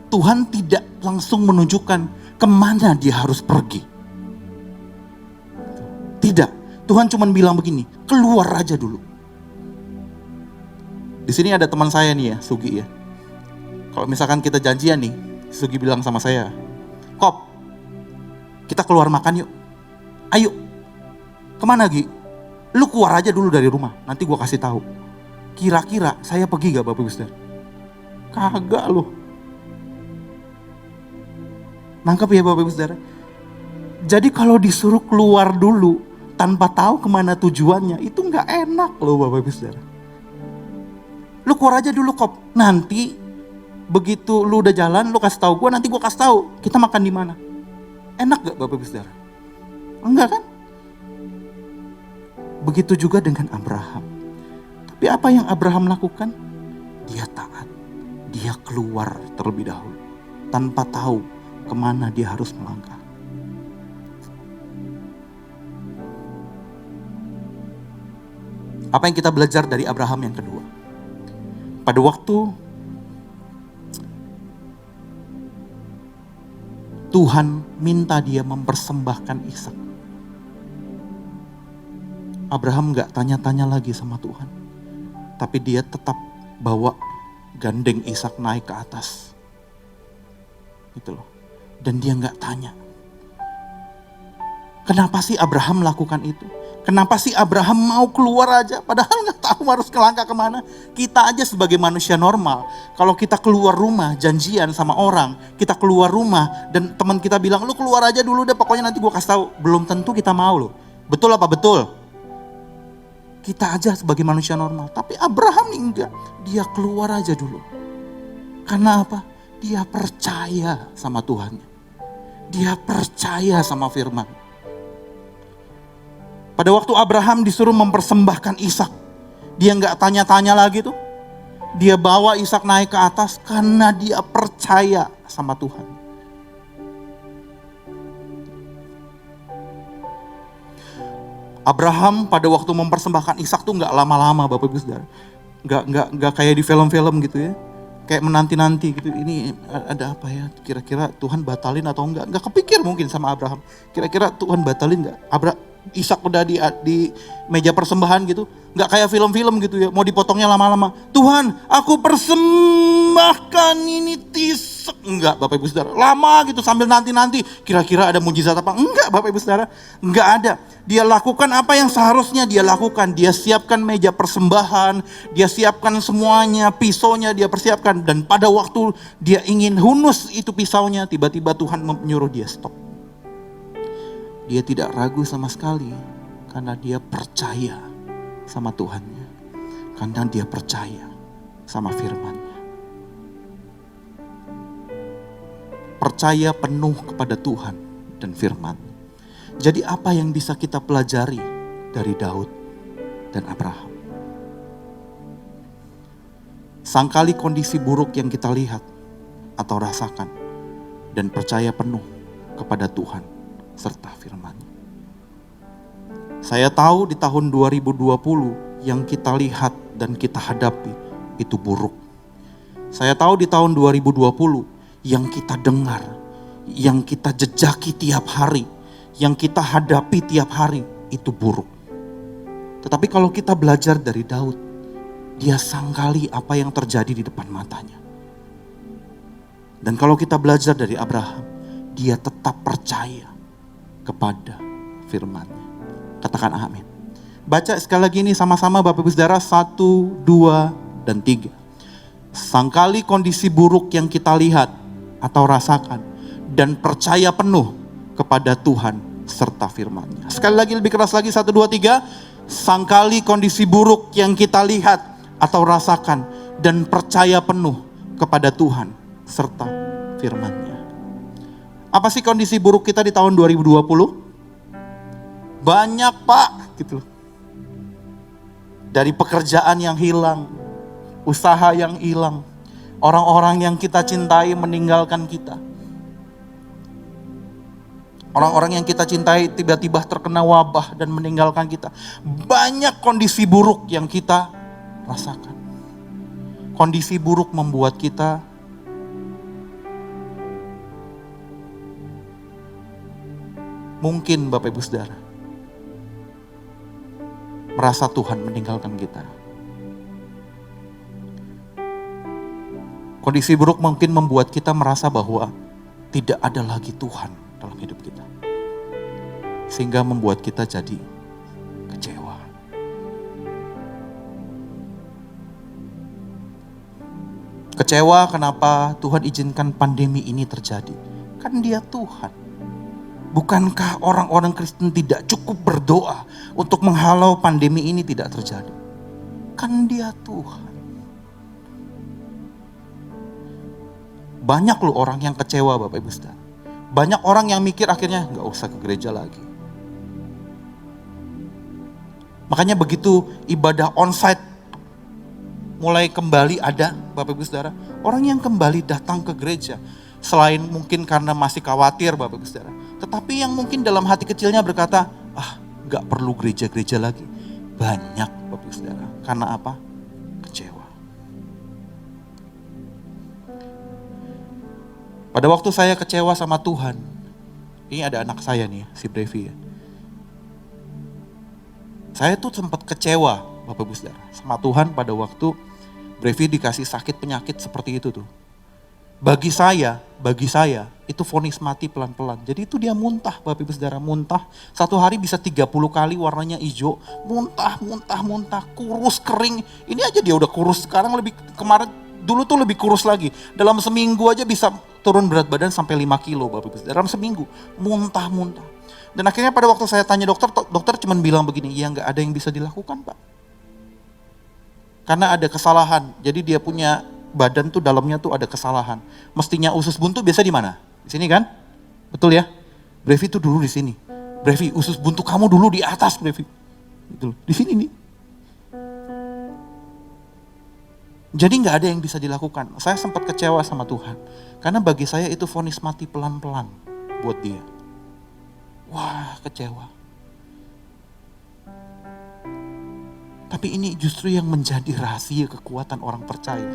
Tuhan tidak langsung menunjukkan kemana dia harus pergi. Tidak, Tuhan cuma bilang begini, keluar aja dulu. Di sini ada teman saya nih ya, Sugi ya. Kalau misalkan kita janjian nih, Sugi bilang sama saya, Kop, kita keluar makan yuk. Ayo, kemana Gi? Lu keluar aja dulu dari rumah, nanti gua kasih tahu. Kira-kira saya pergi gak Bapak Ibu Saudara? Kagak loh. Nangkep ya Bapak Ibu Saudara? Jadi kalau disuruh keluar dulu tanpa tahu kemana tujuannya, itu gak enak loh Bapak Ibu Saudara. Lu keluar aja dulu Kop, nanti begitu lu udah jalan, lu kasih tahu gue, nanti gue kasih tahu kita makan di mana. Enak gak Bapak Ibu Saudara? Enggak kan? Begitu juga dengan Abraham. Tapi apa yang Abraham lakukan? Dia taat. Dia keluar terlebih dahulu tanpa tahu kemana dia harus melangkah. Apa yang kita belajar dari Abraham yang kedua? Pada waktu Tuhan minta dia mempersembahkan Ishak, Abraham gak tanya-tanya lagi sama Tuhan. Tapi dia tetap bawa gandeng Ishak naik ke atas. Gitu loh. Dan dia gak tanya. Kenapa sih Abraham melakukan itu? Kenapa sih Abraham mau keluar aja? Padahal gak tahu harus kelangkah kemana. Kita aja sebagai manusia normal, kalau kita keluar rumah janjian sama orang, kita keluar rumah dan teman kita bilang, lu keluar aja dulu deh pokoknya nanti gue kasih tahu. Belum tentu kita mau loh. Betul apa betul? Kita aja sebagai manusia normal. Tapi Abraham enggak. Dia keluar aja dulu. Karena apa? Dia percaya sama Tuhannya. Dia percaya sama firman. Pada waktu Abraham disuruh mempersembahkan Ishak, dia nggak tanya-tanya lagi tuh. Dia bawa Ishak naik ke atas karena dia percaya sama Tuhan. Abraham pada waktu mempersembahkan Ishak tuh nggak lama-lama Bapak Ibu Saudara. Nggak kayak di film-film gitu ya. Kayak menanti-nanti gitu, ini ada apa ya, kira-kira Tuhan batalin atau enggak. Nggak kepikir mungkin sama Abraham. Kira-kira Tuhan batalin nggak? Ishak udah di meja persembahan gitu, nggak kayak film-film gitu ya, mau dipotongnya lama-lama. Tuhan, aku persembahkan ini Ishak. Enggak Bapak Ibu Saudara, lama gitu sambil nanti-nanti, kira-kira ada mujizat apa? Enggak Bapak Ibu Saudara, enggak ada. Dia lakukan apa yang seharusnya dia lakukan. Dia siapkan meja persembahan, dia siapkan semuanya, pisaunya dia persiapkan. Dan pada waktu dia ingin hunus itu pisaunya, tiba-tiba Tuhan menyuruh dia stop. Dia tidak ragu sama sekali karena dia percaya sama Tuhannya. Karena dia percaya sama firman-Nya. Percaya penuh kepada Tuhan dan firman. Jadi apa yang bisa kita pelajari dari Daud dan Abraham? Sangkali kondisi buruk yang kita lihat atau rasakan dan percaya penuh kepada Tuhan serta firman-Nya. Saya tahu di tahun 2020 yang kita lihat dan kita hadapi itu buruk. Saya tahu di tahun 2020 yang kita dengar, yang kita jejaki tiap hari, yang kita hadapi tiap hari itu buruk. Tetapi kalau kita belajar dari Daud, Dia sangkali apa yang terjadi di depan matanya. Dan kalau kita belajar dari Abraham, dia tetap percaya kepada firman-Nya. Katakan amin. Baca sekali lagi ini sama-sama Bapak Ibu Saudara, 1, 2, dan 3. Sangkali kondisi buruk yang kita lihat atau rasakan dan percaya penuh kepada Tuhan serta firman-Nya. Sekali lagi lebih keras lagi, 1, 2, 3. Sangkali kondisi buruk yang kita lihat atau rasakan dan percaya penuh kepada Tuhan serta firman-Nya. Apa sih kondisi buruk kita di tahun 2020? Banyak Pak, gitu. Dari pekerjaan yang hilang, usaha yang hilang, orang-orang yang kita cintai meninggalkan kita. Orang-orang yang kita cintai tiba-tiba terkena wabah dan meninggalkan kita. Banyak kondisi buruk yang kita rasakan. Kondisi buruk membuat kita mungkin Bapak Ibu Saudara merasa Tuhan meninggalkan kita. Kondisi buruk mungkin membuat kita merasa bahwa tidak ada lagi Tuhan dalam hidup kita. Sehingga membuat kita jadi kecewa. Kecewa kenapa Tuhan izinkan pandemi ini terjadi? Kan Dia Tuhan. Bukankah orang-orang Kristen tidak cukup berdoa untuk menghalau pandemi ini tidak terjadi? Kan Dia Tuhan. Banyak loh orang yang kecewa Bapak Ibu Saudara. Banyak orang yang mikir akhirnya gak usah ke gereja lagi. Makanya begitu ibadah onsite mulai kembali ada Bapak Ibu Saudara, orang yang kembali datang ke gereja, selain mungkin karena masih khawatir Bapak Ibu Saudara, tetapi yang mungkin dalam hati kecilnya berkata, gak perlu gereja-gereja lagi. Banyak Bapak Ibu Saudara. Karena apa? Kecewa. Pada waktu saya kecewa sama Tuhan, ini ada anak saya nih, si Brevi ya. Saya tuh sempat kecewa Bapak Ibu Saudara sama Tuhan pada waktu Brevi dikasih sakit penyakit seperti itu tuh. Bagi saya itu vonis mati pelan-pelan. Jadi itu dia muntah Bapak Ibu Saudara, muntah. Satu hari bisa 30 kali warnanya hijau, muntah, kurus, kering. Ini aja dia udah kurus, sekarang kemarin dulu tuh lebih kurus lagi. Dalam seminggu aja bisa turun berat badan sampai 5 kilo Bapak Ibu Saudara. Dalam seminggu, muntah. Dan akhirnya pada waktu saya tanya dokter cuma bilang begini, ya gak ada yang bisa dilakukan Pak. Karena ada kesalahan, jadi dia punya badan tuh dalamnya tuh ada kesalahan. Mestinya usus buntu biasa di mana? Di sini kan? Betul ya? Brevi tuh dulu di sini. Brevi, usus buntu kamu dulu di atas Brevi. Gitu. Di sini nih. Jadi nggak ada yang bisa dilakukan. Saya sempat kecewa sama Tuhan. Karena bagi saya itu vonis mati pelan-pelan buat dia. Wah, kecewa. Tapi ini justru yang menjadi rahasia kekuatan orang percaya.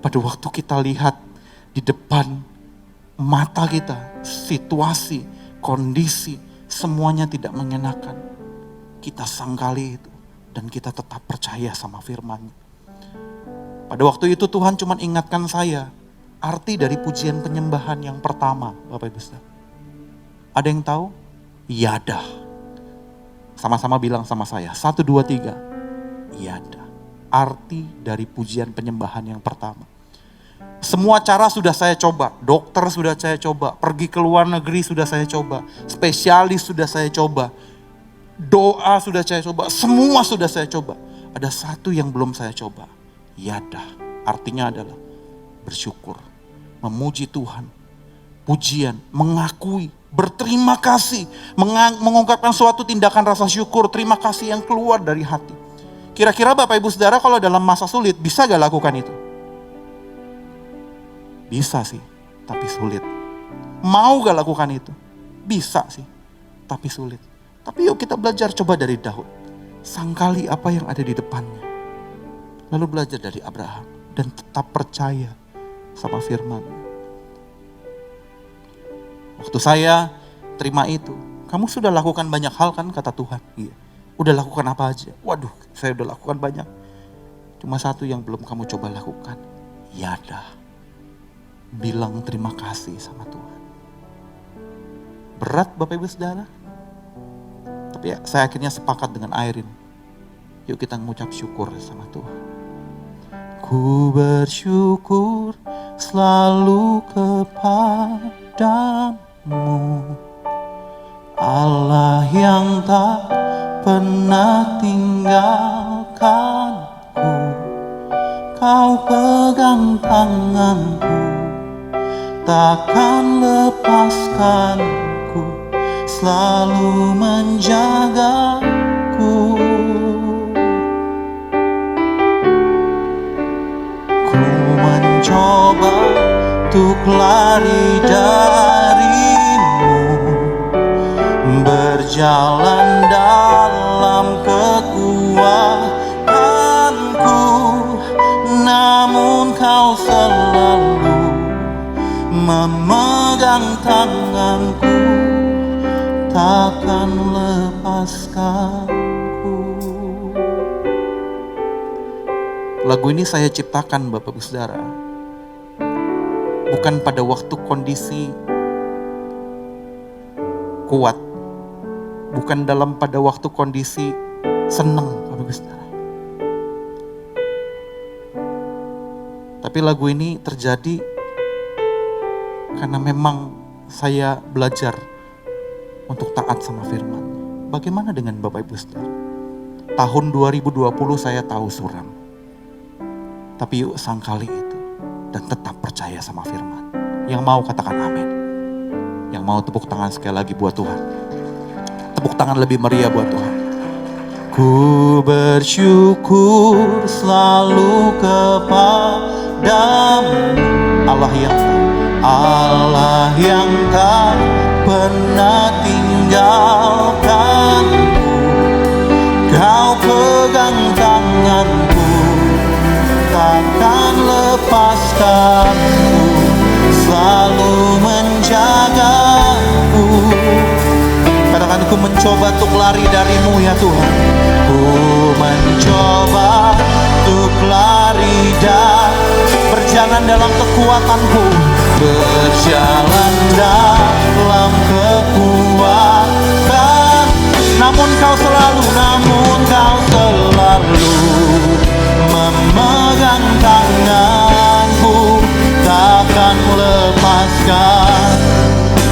Pada waktu kita lihat di depan mata kita, situasi, kondisi, semuanya tidak mengenakan. Kita sangkali itu dan kita tetap percaya sama firman. Pada waktu itu Tuhan cuma ingatkan saya, arti dari pujian penyembahan yang pertama, Bapak Ibu Saudara. Ada yang tahu? Yadah. Sama-sama bilang sama saya, 1, 2, 3. Yadah. Arti dari pujian penyembahan yang pertama. Semua cara sudah saya coba, dokter sudah saya coba, pergi ke luar negeri sudah saya coba, spesialis sudah saya coba, doa sudah saya coba, semua sudah saya coba. Ada satu yang belum saya coba, yadah. Artinya adalah bersyukur, memuji Tuhan, pujian, mengakui, berterima kasih, mengungkapkan suatu tindakan rasa syukur, terima kasih yang keluar dari hati. Kira-kira Bapak Ibu Saudara kalau dalam masa sulit bisa gak lakukan itu? Bisa sih, tapi sulit. Mau gak lakukan itu? Bisa sih, tapi sulit. Tapi yuk kita belajar coba dari Daud. Sangkali apa yang ada di depannya. Lalu belajar dari Abraham dan tetap percaya sama firman. Waktu saya terima itu, kamu sudah lakukan banyak hal kan kata Tuhan. Iya. Udah lakukan apa aja? Waduh, saya udah lakukan banyak. Cuma satu yang belum kamu coba lakukan. Yada. Bilang terima kasih sama Tuhan. Berat Bapak Ibu Saudara? Tapi ya, saya akhirnya sepakat dengan Airin. Yuk kita mengucap syukur sama Tuhan. Ku bersyukur selalu kepadamu, Allah yang tak pernah tinggalkanku. Kau pegang tanganku, takkan lepaskanku, selalu menjagaku. Ku mencoba untuk lari darimu, berjalan dalam kekuatanku, namun kau selalu memegang tanganku, takkan lepaskanku. Lagu ini saya ciptakan Bapak Ibu Saudara, bukan pada waktu kondisi kuat, bukan pada waktu kondisi senang Bapak Ibu Saudara. Tapi lagu ini terjadi karena memang saya belajar untuk taat sama firman. Bagaimana dengan Bapak Ibu Saudara? Tahun 2020 saya tahu suram. Tapi yuk sangkali itu dan tetap percaya sama firman. Yang mau katakan amin. Yang mau tepuk tangan sekali lagi buat Tuhan. Tepuk tangan lebih meriah buat Tuhan. Ku bersyukur selalu kepadamu, Allah yang tak pernah tinggalkanku. Kau pegang tanganku, takkan lepaskanku, selalu menjagaku. Katakan, ku mencoba untuk lari darimu ya Tuhan. Ku mencoba untuk lari dan berjalan dalam kekuatanku, berjalan dalam kekuatan. Namun kau selalu memegang tanganku, takkan lepaskan.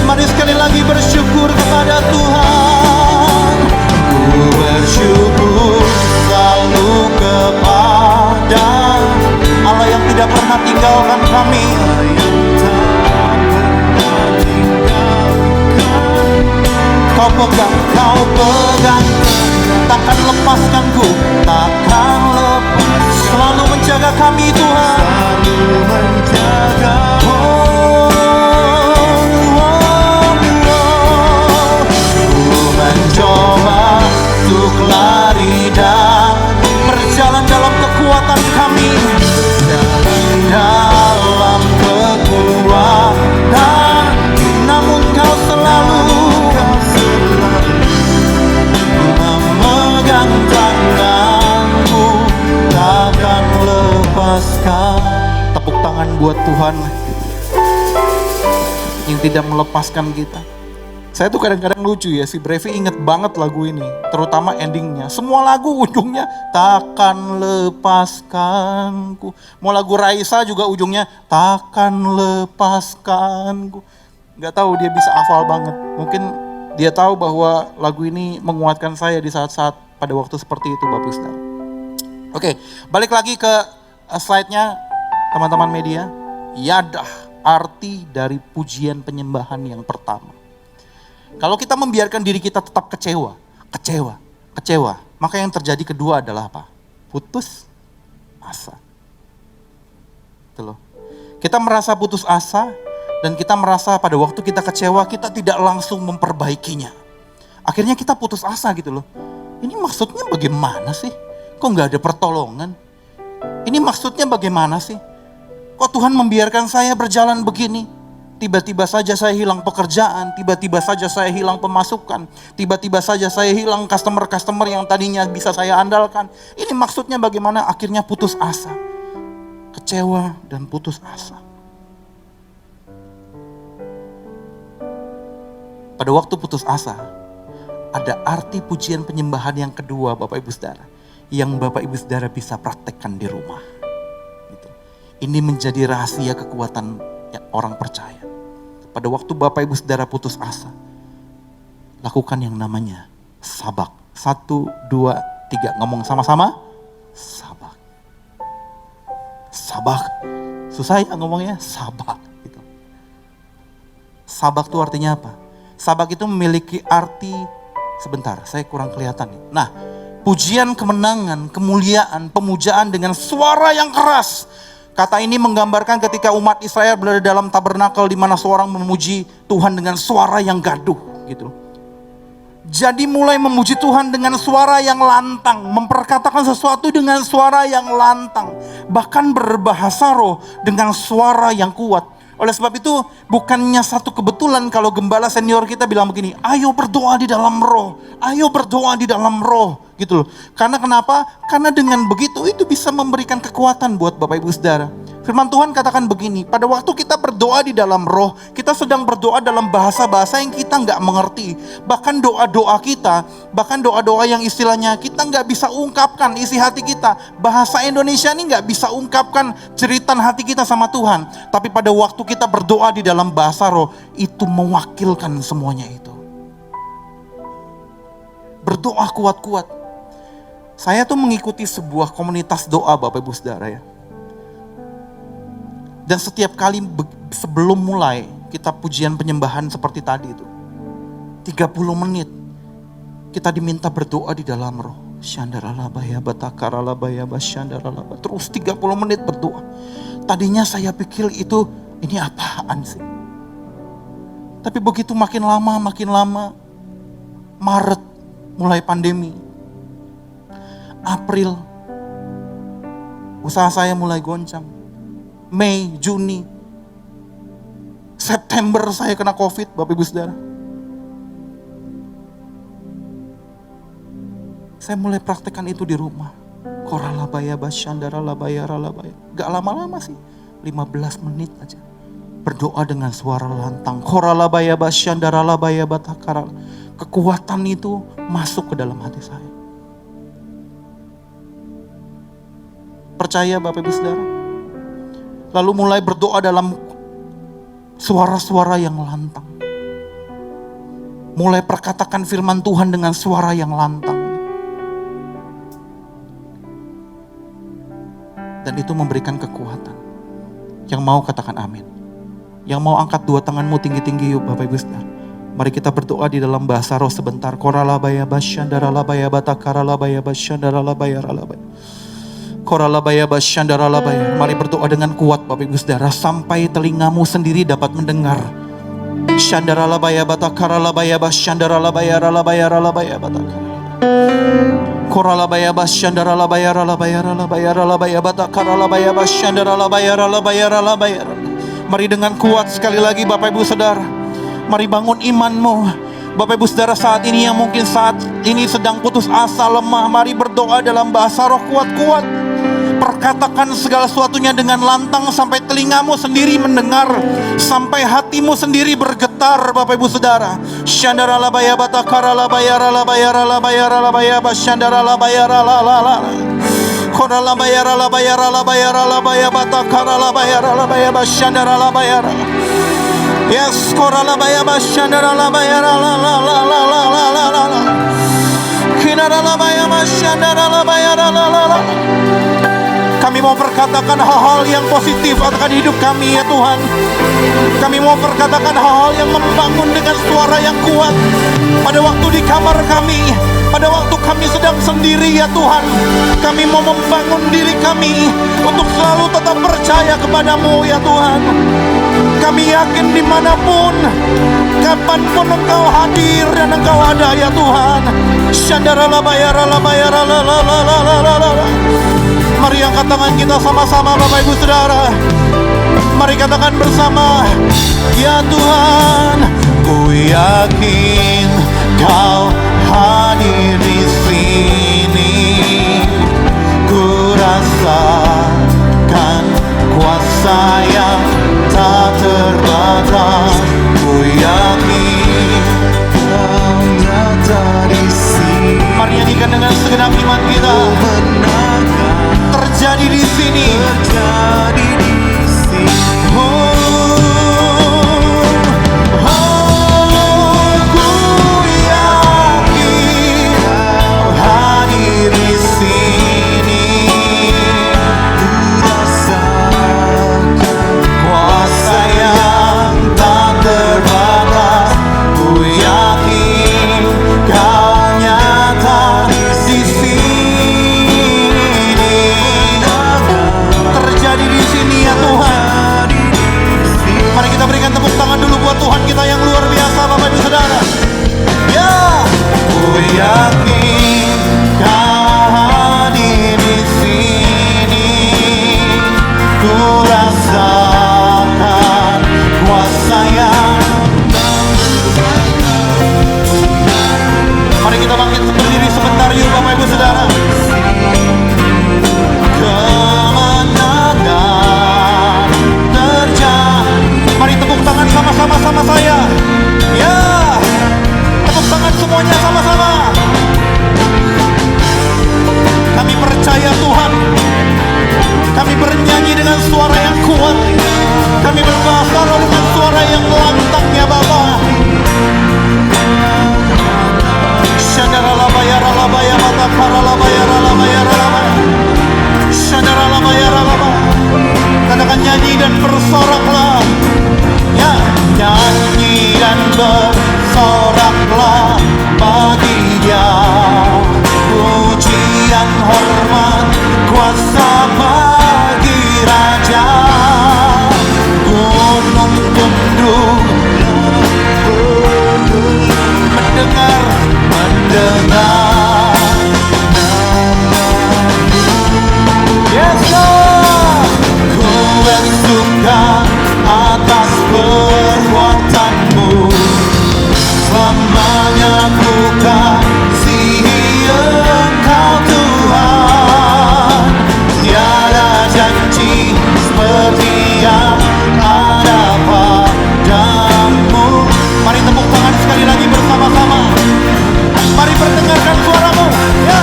Mari sekali lagi bersyukur kepada Tuhan. Ku bersyukur selalu kepada Allah yang tidak pernah tinggalkan kami. Kau pegang, takkan lepaskanku, takkan lepas. Selalu menjaga kami Tuhan. Selalu menjaga. Mencoba untuk lari dan berjalan dalam kekuatan kami, dalam kekuatan. Namun kau selalu memegang tanganku, takkan lepaskan. Tepuk tangan buat Tuhan yang tidak melepaskan kita. Saya tuh kadang-kadang lucu ya, si Brevi inget banget lagu ini, terutama endingnya. Semua lagu ujungnya takkan lepaskanku. Mau lagu Raisa juga ujungnya takkan lepaskanku. Gak tahu dia bisa hafal banget. Mungkin dia tahu bahwa lagu ini menguatkan saya di saat-saat pada waktu seperti itu Bapak Saudara. Oke, balik lagi ke slide-nya teman-teman media. Yadah, arti dari pujian penyembahan yang pertama. Kalau kita membiarkan diri kita tetap kecewa, maka yang terjadi kedua adalah apa? Putus asa. Itu loh. Kita merasa putus asa dan kita merasa pada waktu kita kecewa kita tidak langsung memperbaikinya. Akhirnya kita putus asa gitu loh. Ini maksudnya bagaimana sih? Kok nggak ada pertolongan? Ini maksudnya bagaimana sih? Kok Tuhan membiarkan saya berjalan begini? Tiba-tiba saja saya hilang pekerjaan, tiba-tiba saja saya hilang pemasukan, tiba-tiba saja saya hilang customer-customer yang tadinya bisa saya andalkan. Ini maksudnya bagaimana? Akhirnya putus asa, kecewa dan putus asa. Pada waktu putus asa, ada arti pujian penyembahan yang kedua Bapak Ibu Saudara, yang Bapak Ibu Saudara bisa praktekkan di rumah. Gitu. Ini menjadi rahasia kekuatan orang percaya. Pada waktu Bapak Ibu Saudara putus asa, lakukan yang namanya sabak. 1, 2, 3, ngomong sama-sama. Sabak. Sabak. Susah ya ngomongnya, sabak. Gitu. Sabak itu artinya apa? Sabak itu memiliki arti, sebentar saya kurang kelihatan nih. Nah, pujian kemenangan, kemuliaan, pemujaan dengan suara yang keras. Kata ini menggambarkan ketika umat Israel berada dalam tabernakel di mana seorang memuji Tuhan dengan suara yang gaduh gitu. Jadi mulai memuji Tuhan dengan suara yang lantang, memperkatakan sesuatu dengan suara yang lantang, bahkan berbahasa roh dengan suara yang kuat. Oleh sebab itu bukannya satu kebetulan kalau gembala senior kita bilang begini, ayo berdoa di dalam roh, ayo berdoa di dalam roh gitu loh. Karena kenapa? Karena dengan begitu itu bisa memberikan kekuatan buat Bapak Ibu Saudara. Firman Tuhan katakan begini, pada waktu kita berdoa di dalam roh, kita sedang berdoa dalam bahasa-bahasa yang kita nggak mengerti. Bahkan doa-doa kita, bahkan doa-doa yang istilahnya kita nggak bisa ungkapkan isi hati kita. Bahasa Indonesia ini nggak bisa ungkapkan jeritan hati kita sama Tuhan. Tapi pada waktu kita berdoa di dalam bahasa roh, itu mewakilkan semuanya itu. Berdoa kuat-kuat. Saya tuh mengikuti sebuah komunitas doa Bapak Ibu Saudara ya. Dan setiap kali sebelum mulai kita pujian penyembahan seperti tadi itu, 30 menit kita diminta berdoa di dalam roh. Syandaralabaya batakaralabaya basyandaralabaya. Terus 30 menit berdoa. Tadinya saya pikir ini apaan sih? Tapi begitu makin lama, Maret mulai pandemi, April usaha saya mulai goncang, Mei, Juni, September saya kena COVID, Bapak Ibu Saudara. Saya mulai praktekkan itu di rumah. Koralabaya basyandara labaya ralabaya. Gak lama-lama sih, 15 menit aja. Berdoa dengan suara lantang. Koralabaya basyandara labaya batakaral. Kekuatan itu masuk ke dalam hati saya. Percaya Bapak Ibu Saudara? Lalu mulai berdoa dalam suara-suara yang lantang. Mulai perkatakan firman Tuhan dengan suara yang lantang. Dan itu memberikan kekuatan. Yang mau katakan amin. Yang mau angkat 2 tanganmu tinggi-tinggi yuk Bapak Ibu Saudara. Mari kita berdoa di dalam bahasa roh sebentar. Koralabaya basyandaralabaya batakaralabaya basyandaralabaya ralabaya. Koralabaya basyandaralabaya. Mari berdoa dengan kuat Bapak Ibu Saudara sampai telingamu sendiri dapat mendengar. Syandaralabaya batakaralabaya basyandaralabaya ralabaya ralabaya batakaralabaya. Koralabaya basyandaralabaya ralabaya ralabaya ralabaya batakaralabaya basyandaralabaya ralabaya ralabaya. Mari dengan kuat sekali lagi Bapak Ibu Saudara. Mari bangun imanmu. Bapak Ibu Saudara saat ini yang mungkin saat ini sedang putus asa, lemah, mari berdoa dalam bahasa roh kuat-kuat. Perkatakan segala sesuatunya dengan lantang sampai telingamu sendiri mendengar, sampai hatimu sendiri bergetar Bapak Ibu Saudara. Syandaralabaya batakaralabaya ralabaya ralabaya ralabaya basyandaralabaya ralalala. Koralabaya ralabaya ralabaya ralabaya batakaralabaya ralabaya basyandaralabaya. Yes, koralabaya basyandaralabaya ralalala. Kinaralabaya basyandaralabaya ralalala. Kami mau perkatakan hal-hal yang positif akan hidup kami ya Tuhan. Kami mau perkatakan hal-hal yang membangun dengan suara yang kuat. Pada waktu di kamar kami, pada waktu kami sedang sendiri ya Tuhan. Kami mau membangun diri kami untuk selalu tetap percaya kepadamu ya Tuhan. Kami yakin dimanapun, kapanpun Engkau hadir dan Engkau ada ya Tuhan. Syandaralabaya ralabaya ralalalalala. Mari angkat tangan kita sama-sama Bapak Ibu Saudara. Mari katakan bersama, ya Tuhan, ku yakin Kau hadir di sini. Ku rasakan kuasa yang tak terbatas. Ku yakin Kau nyata di sini. Mari nyanyikan dengan segenap iman kita. Terjadi di sini. Terjadi di sini. Tuhan kita yang luar biasa, Bapak Ibu Saudara. Ya, ku yakin Kau hadir di sini. Ku rasakan kuasa yang. Mari kita bangkit berdiri sebentar yuk, Bapak Ibu Saudara. Kemenangan terjadi. Mari tepuk tangan sama-sama sama saya. Ya, tepuk tangan semuanya sama-sama. Kami percaya Tuhan. Kami bernyanyi dengan suara yang kuat. Kami berbahasa dengan suara yang lantang ya Bapa. Shandaralabaya ralabaya matakaralabaya ralabaya ralabaya. Shandaralabaya ralabaya. Katakan nyanyi dan bersoraklah. Ya, nyanyi dan bersoraklah bagi Dia. Pujian, hormat, kuasa bagi Raja. Gunung tunduk mendengar. Yes, Lord. Ku bersuka atas perbuatanmu. Selamanya ku kasihi Engkau Tuhan. Tiada janji seperti yang ada padamu. Mari tepuk tangan sekali lagi bersama-sama. Mari perdengarkan suaramu. Ya.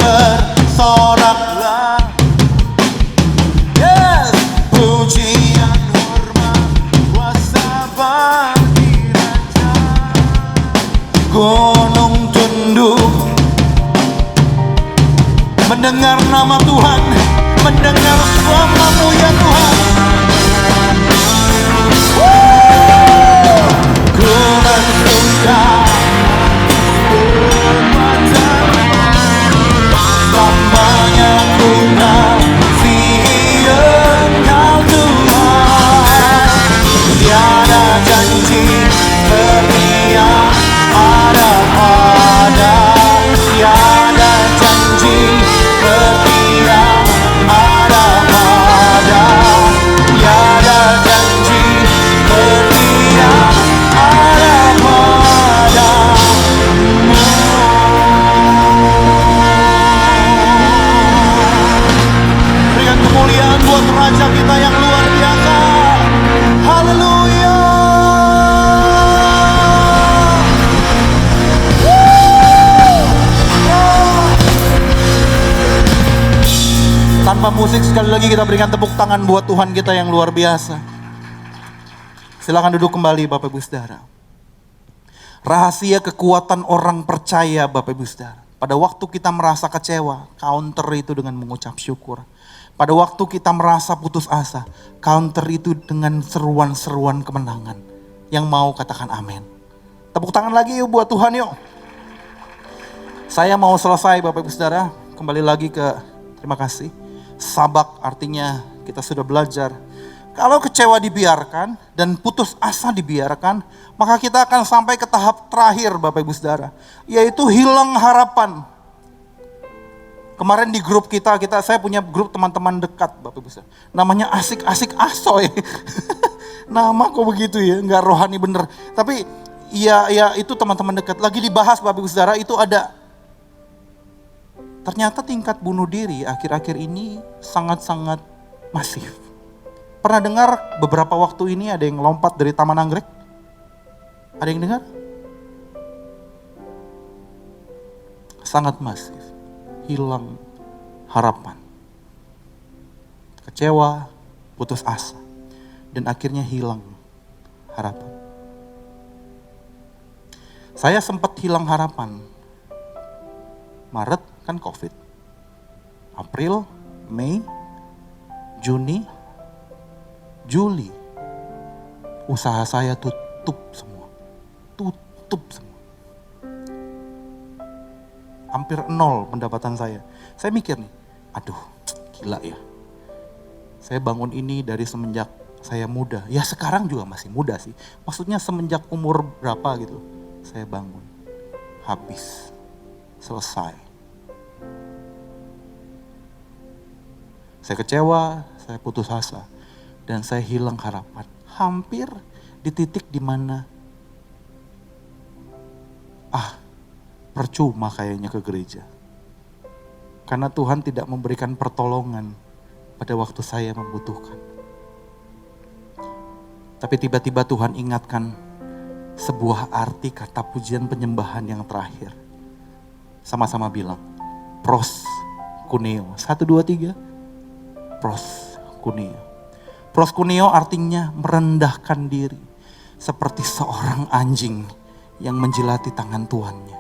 Bersoraklah. Yes. Pujian, hormat, kuasa bagi Raja. Gunung tunduk mendengar nama Tuhan, mendengar suaramu ya Tuhan. Ku bersuka selamanya ku kasihi Engkau Tuhan. Tiada janji seperti yang ada pada. Tiada janji seperti yang ada pada. Tiada janji seperti yang ada padamu. Berikan kemuliaan buat Raja kita yang luar biasa. Haleluya. Tanpa musik sekali lagi kita berikan tepuk tangan buat Tuhan kita yang luar biasa. Silakan duduk kembali Bapak Ibu Saudara. Rahasia kekuatan orang percaya Bapak Ibu Saudara. Pada waktu kita merasa kecewa, counter itu dengan mengucap syukur. Pada waktu kita merasa putus asa, counter itu dengan seruan-seruan kemenangan. Yang mau katakan amin. Tepuk tangan lagi yuk buat Tuhan yuk. Saya mau selesai Bapak Ibu Saudara. Kembali lagi ke terima kasih. Sabak artinya kita sudah belajar. Kalau kecewa dibiarkan dan putus asa dibiarkan, maka kita akan sampai ke tahap terakhir Bapak Ibu Saudara, yaitu hilang harapan. Kemarin di grup saya punya grup teman-teman dekat, Bapak Ibu. Namanya asik-asik asoy. Nama kok begitu ya, nggak rohani bener. Tapi ya itu teman-teman dekat. Lagi dibahas Bapak Ibu Saudara, itu ada. Ternyata tingkat bunuh diri akhir-akhir ini sangat-sangat masif. Pernah dengar beberapa waktu ini ada yang lompat dari Taman Anggrek? Ada yang dengar? Sangat masif. Hilang harapan, kecewa, putus asa, dan akhirnya hilang harapan. Saya sempat hilang harapan. Maret kan COVID, April, Mei, Juni, Juli, usaha saya tutup semua. Hampir nol pendapatan saya. Saya mikir nih, aduh gila ya. Saya bangun ini dari semenjak saya muda. Ya sekarang juga masih muda sih. Maksudnya semenjak umur berapa gitu. Saya bangun. Habis. Selesai. Saya kecewa, saya putus asa. Dan saya hilang harapan. Hampir di titik dimana percuma kayaknya ke gereja. Karena Tuhan tidak memberikan pertolongan pada waktu saya membutuhkan. Tapi tiba-tiba Tuhan ingatkan sebuah arti kata pujian penyembahan yang terakhir. Sama-sama bilang, pros kuneo. 1, 2, 3. Pros kuneo. Pros kuneo artinya merendahkan diri. Seperti seorang anjing yang menjilati tangan tuannya.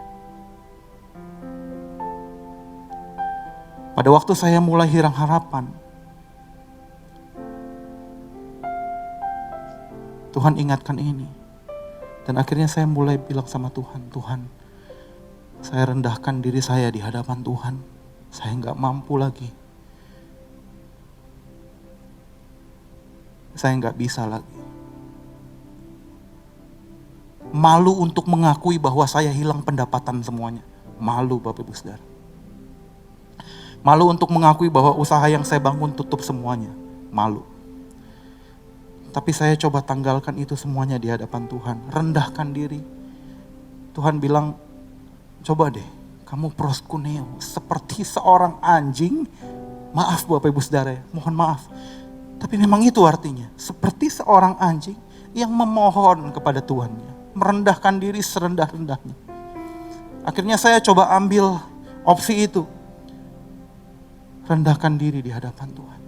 Pada waktu saya mulai hilang harapan, Tuhan ingatkan ini. Dan akhirnya saya mulai bilang sama Tuhan, Tuhan, saya rendahkan diri saya di hadapan Tuhan. Saya nggak mampu lagi. Saya nggak bisa lagi. Malu untuk mengakui bahwa saya hilang pendapatan semuanya. Malu Bapak Ibu Saudara. Malu untuk mengakui bahwa usaha yang saya bangun tutup semuanya. Malu. Tapi saya coba tanggalkan itu semuanya di hadapan Tuhan. Rendahkan diri. Tuhan bilang, coba deh, kamu proskuneo. Seperti seorang anjing. Maaf Bapak Ibu Saudara, mohon maaf. Tapi memang itu artinya. Seperti seorang anjing yang memohon kepada Tuhannya. Merendahkan diri serendah-rendahnya. Akhirnya saya coba ambil opsi itu. Rendahkan diri di hadapan Tuhan.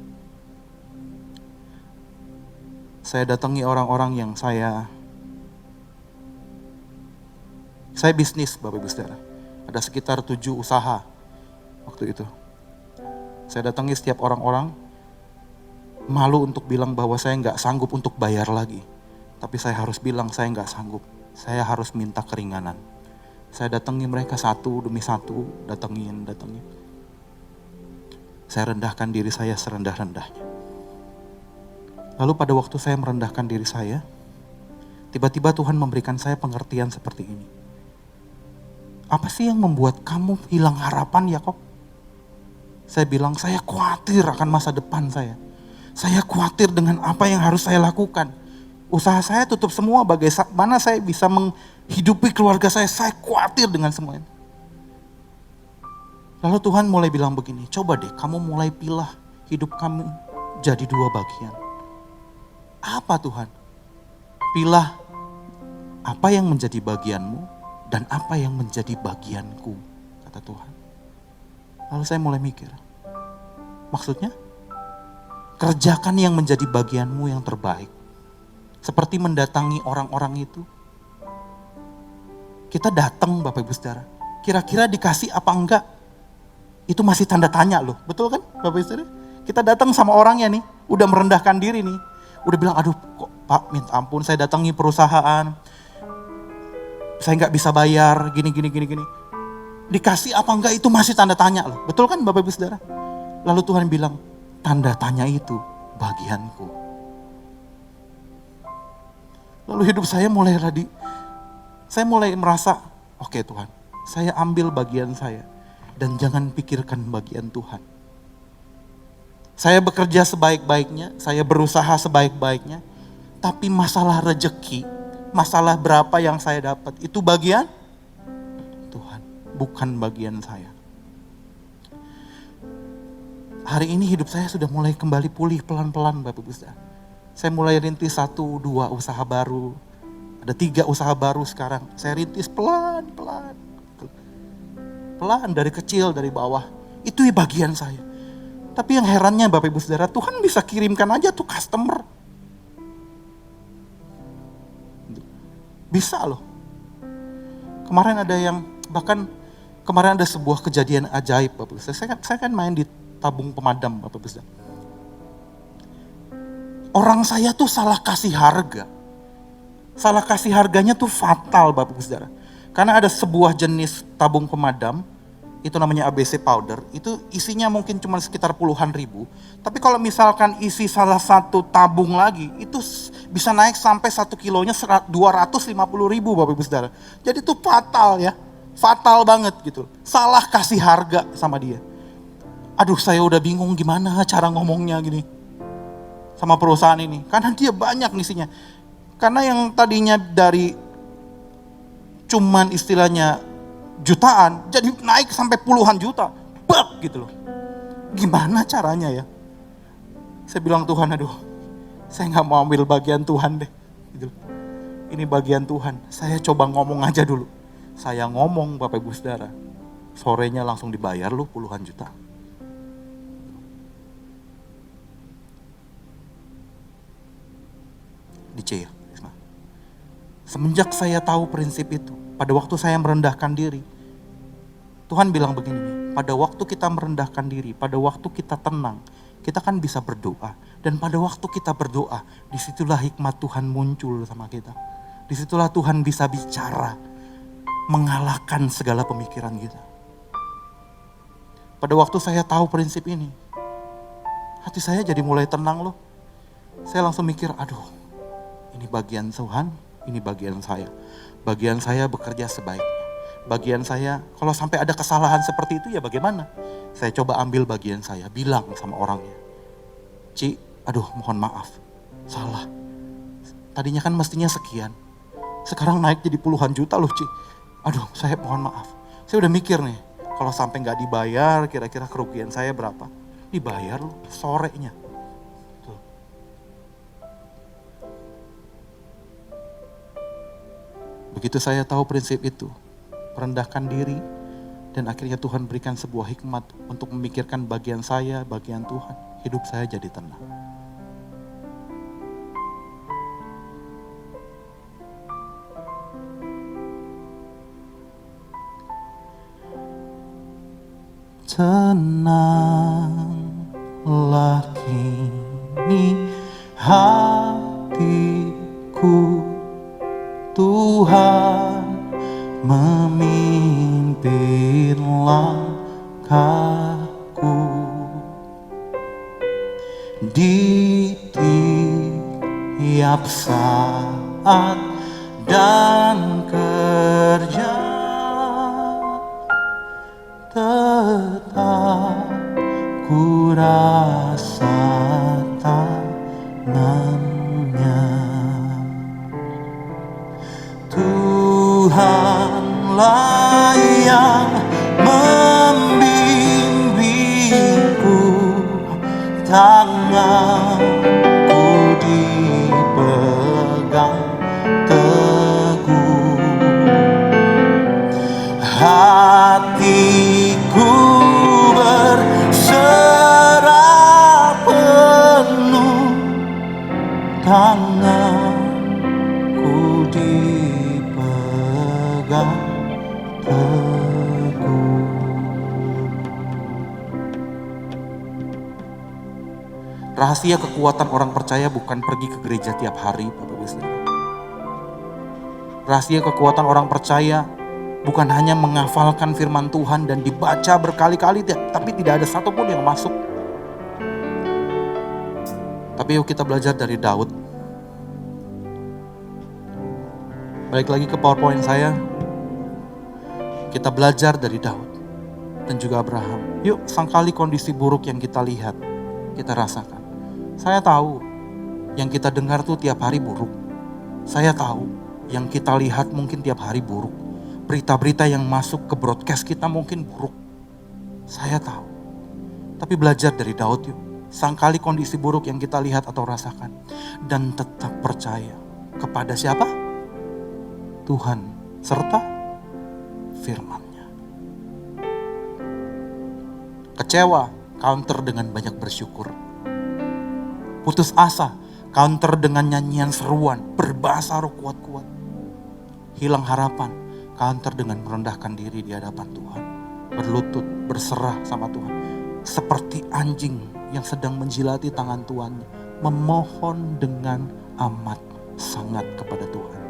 Saya datangi orang-orang yang saya bisnis Bapak Ibu Saudara. Ada sekitar 7 usaha waktu itu. Saya datangi setiap orang-orang, malu untuk bilang bahwa saya nggak sanggup untuk bayar lagi. Tapi saya harus bilang saya nggak sanggup. Saya harus minta keringanan. Saya datangi mereka satu demi satu, datengin. Saya rendahkan diri saya serendah-rendahnya. Lalu pada waktu saya merendahkan diri saya, tiba-tiba Tuhan memberikan saya pengertian seperti ini. Apa sih yang membuat kamu hilang harapan, Yakob? Saya bilang, saya khawatir akan masa depan saya. Saya khawatir dengan apa yang harus saya lakukan. Usaha saya tutup semua, bagaimana saya bisa menghidupi keluarga saya. Saya khawatir dengan semua itu. Lalu Tuhan mulai bilang begini, coba deh kamu mulai pilah hidup kamu jadi 2 bagian. Apa Tuhan? Pilah apa yang menjadi bagianmu dan apa yang menjadi bagianku, kata Tuhan. Lalu saya mulai mikir, maksudnya? Kerjakan yang menjadi bagianmu yang terbaik. Seperti mendatangi orang-orang itu. Kita datang Bapak Ibu Saudara, kira-kira dikasih apa enggak? Itu masih tanda tanya loh, betul kan Bapak Ibu Saudara? Kita datang sama orangnya nih, udah merendahkan diri nih. Udah bilang, aduh kok Pak minta ampun saya datangi perusahaan. Saya nggak bisa bayar, gini. Dikasih apa enggak itu masih tanda tanya loh, betul kan Bapak Ibu Saudara? Lalu Tuhan bilang, tanda tanya itu bagianku. Lalu hidup saya mulai merasa, oke Tuhan, saya ambil bagian saya. dan jangan pikirkan bagian Tuhan. Saya bekerja sebaik-baiknya, saya berusaha sebaik-baiknya, tapi masalah rejeki, masalah berapa yang saya dapat, itu bagian Tuhan, bukan bagian saya. Hari ini hidup saya sudah mulai kembali pulih pelan-pelan Bapak Ibu Saudara. Saya mulai rintis 1, 2 usaha baru, ada 3 usaha baru sekarang. Saya rintis pelan-pelan. Pelan dari kecil, dari bawah. Itu bagian saya. Tapi yang herannya Bapak Ibu Saudara, Tuhan bisa kirimkan aja tuh customer. Bisa loh. Kemarin ada yang, bahkan kemarin ada sebuah kejadian ajaib Bapak Ibu Saudara. Saya kan main di tabung pemadam Bapak Ibu Saudara. Orang saya tuh salah kasih harga. Salah kasih harganya tuh fatal Bapak Ibu Saudara. Karena ada sebuah jenis tabung pemadam, itu namanya ABC powder, itu isinya mungkin cuma sekitar puluhan ribu. Tapi kalau misalkan isi salah satu tabung lagi, itu bisa naik sampai 1 kilonya 250 ribu Bapak Ibu Saudara. Jadi itu fatal ya, fatal banget gitu. Salah kasih harga sama dia. Aduh saya udah bingung gimana cara ngomongnya gini sama perusahaan ini. Karena dia banyak ngisinya. Karena yang tadinya dari cuman istilahnya jutaan, jadi naik sampai puluhan juta. Bak gitu loh. Gimana caranya ya? Saya bilang Tuhan, aduh saya gak mau ambil bagian Tuhan deh. Gitu. Ini bagian Tuhan. Saya coba ngomong aja dulu. Saya ngomong Bapak Ibu Saudara. Sorenya langsung dibayar loh puluhan juta. Di C ya. Semenjak saya tahu prinsip itu, pada waktu saya merendahkan diri, Tuhan bilang begini nih, pada waktu kita merendahkan diri, pada waktu kita tenang, kita kan bisa berdoa. Dan pada waktu kita berdoa, disitulah hikmat Tuhan muncul sama kita. Disitulah Tuhan bisa bicara, mengalahkan segala pemikiran kita. Pada waktu saya tahu prinsip ini, hati saya jadi mulai tenang loh. Saya langsung mikir, aduh ini bagian Tuhan, ini bagian saya. Bagian saya bekerja sebaiknya. Bagian saya, kalau sampai ada kesalahan seperti itu ya bagaimana? Saya coba ambil bagian saya, bilang sama orangnya. Ci, aduh mohon maaf, salah. Tadinya kan mestinya sekian. Sekarang naik jadi puluhan juta loh Ci. Aduh saya mohon maaf. Saya udah mikir nih, kalau sampai gak dibayar kira-kira kerugian saya berapa? Dibayar loh sorenya. Tuh. Begitu saya tahu prinsip itu, merendahkan diri, dan akhirnya Tuhan berikan sebuah hikmat untuk memikirkan bagian saya, bagian Tuhan. Hidup saya jadi tenang. Tenanglah kini hatiku, Tuhan memimpin langkahku di tiap saat dan kerja, tetap ku rasa tangannya. Tuhanlah yang membimbingku, tanganku dipegang teguh, hatiku berserah penuh, tanganku dipegang teguh. Rahasia kekuatan orang percaya bukan pergi ke gereja tiap hari, Bapak Ibu Saudara. Rahasia kekuatan orang percaya bukan hanya menghafalkan firman Tuhan dan dibaca berkali-kali, tapi tidak ada satupun yang masuk. Tapi yuk kita belajar dari Daud. Balik lagi ke PowerPoint saya. Kita belajar dari Daud. dan juga Abraham. Yuk, sangkali kondisi buruk yang kita lihat, kita rasakan. Saya tahu yang kita dengar tuh tiap hari buruk. Saya tahu yang kita lihat mungkin tiap hari buruk. Berita-berita yang masuk ke broadcast kita mungkin buruk. Saya tahu. Tapi belajar dari Daud yuk. Sangkali kondisi buruk yang kita lihat atau rasakan. Dan tetap percaya kepada siapa? Tuhan serta firman-Nya. Kecewa, counter dengan banyak bersyukur. Putus asa, counter dengan nyanyian seruan, berbahasa roh kuat-kuat. Hilang harapan, counter dengan merendahkan diri di hadapan Tuhan. Berlutut, berserah sama Tuhan. Seperti anjing yang sedang menjilati tangan tuannya, memohon dengan amat sangat kepada Tuhan.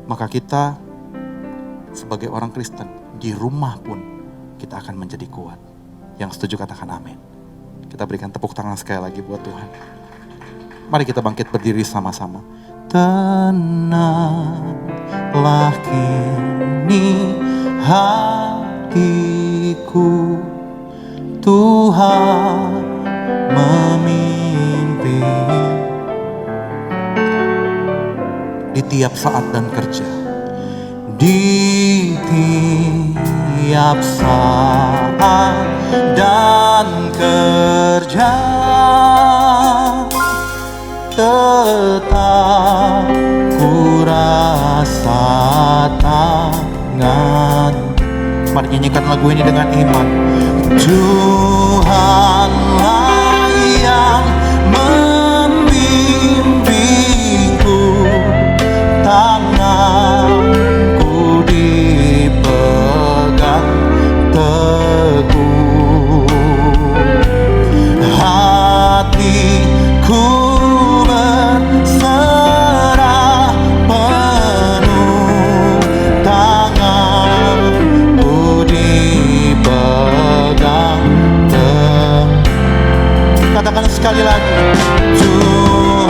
Maka kita sebagai orang Kristen di rumah pun kita akan menjadi kuat. Yang setuju katakan amin. Kita berikan tepuk tangan sekali lagi buat Tuhan. Mari kita bangkit berdiri sama-sama. Tenanglah kini hatiku, Tuhan memimpin di tiap saat dan kerja. Di tiap saat dan kerja, tetap ku rasa tangan. Mari nyanyikan lagu ini dengan iman. Tuhanlah yang membimbingku, tanganku dipegang teguh, hatiku berserah penuh, tanganku dipegang teguh. Katakan sekali lagi. Tuhanlah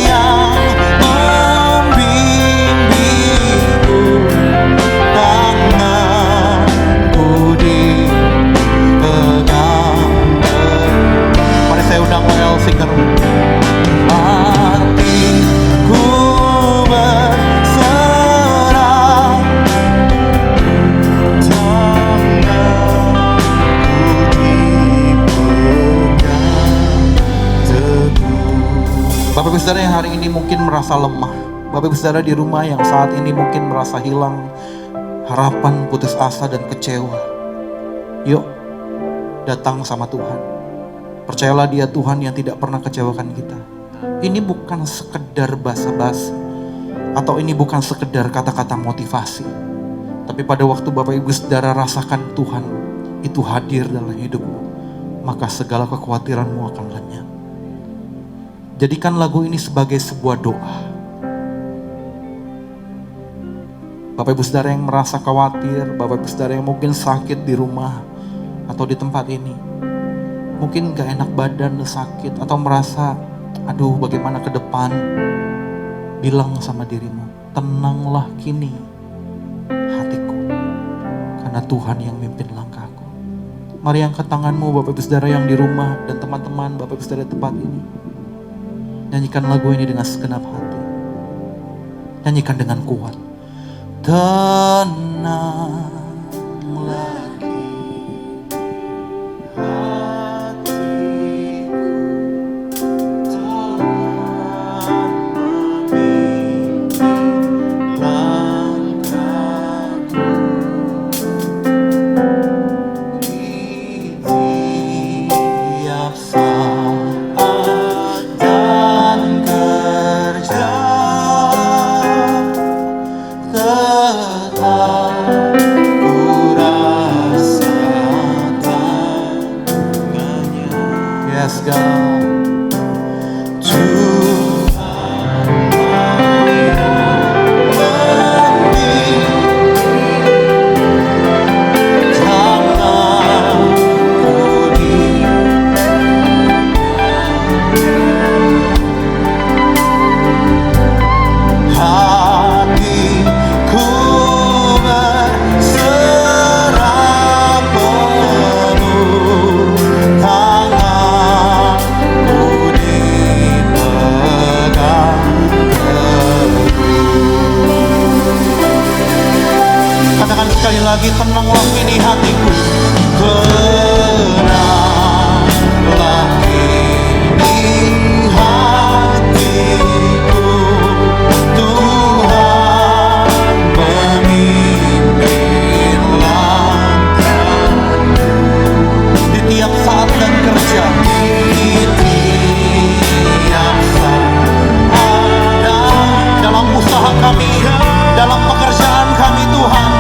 yang membimbingku, tanganku dipegang teguh. Mari saya undang Royal Singer. Hatiku berserah, Bapak Ibu Saudara yang hari ini mungkin merasa lemah. Bapak Ibu Saudara di rumah yang saat ini mungkin merasa hilang harapan, putus asa dan kecewa. Yuk, datang sama Tuhan. Percayalah Dia Tuhan yang tidak pernah kecewakan kita. Ini bukan sekedar basa-basi, atau ini bukan sekedar kata-kata motivasi. Tapi pada waktu Bapak Ibu Saudara rasakan Tuhan itu hadir dalam hidupmu, maka segala kekhawatiranmu akan lenyap. Jadikan lagu ini sebagai sebuah doa. Bapak Ibu Saudara yang merasa khawatir, Bapak Ibu Saudara yang mungkin sakit di rumah atau di tempat ini, mungkin gak enak badan, sakit, atau merasa aduh bagaimana ke depan, bilang sama dirimu, tenanglah kini hatiku, karena Tuhan yang mimpin langkahku. Mari angkat tanganmu Bapak Ibu Saudara yang di rumah dan teman-teman Bapak Ibu Saudara di tempat ini. Nyanyikan lagu ini dengan segenap hati. Nyanyikan dengan kuat. Tenanglah tetap kini hatiku tenanglah kini hatiku, Tuhan memimpin langkahku di tiap saat dan kerja, di tiap saat dalam usaha kami, dalam pekerjaan kami Tuhan,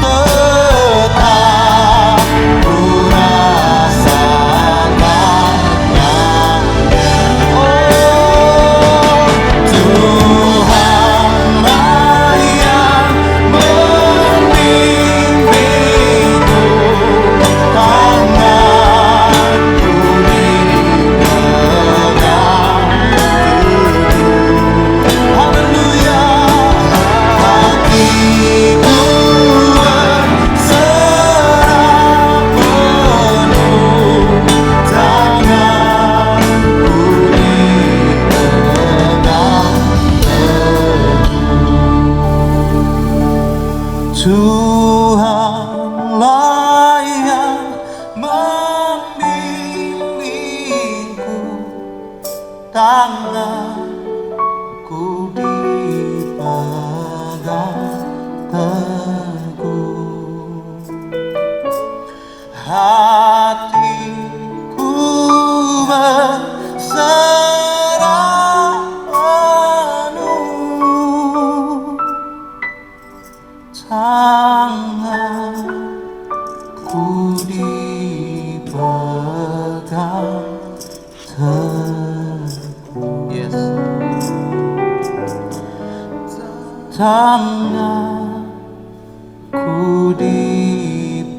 tetap ku rasakan tangan-Nya. Oh, Tuhanlah yang membimbingku, tanganku dipegang teguh. Haleluya. Hatiku berserah penuh, tanganku dipegang teguh. Tuhanlah yang membimbingku, tanganku dipegang teguh. Hatiku berserah penuh, tanganku dipegang teguh. Yes. Tanganku dipegang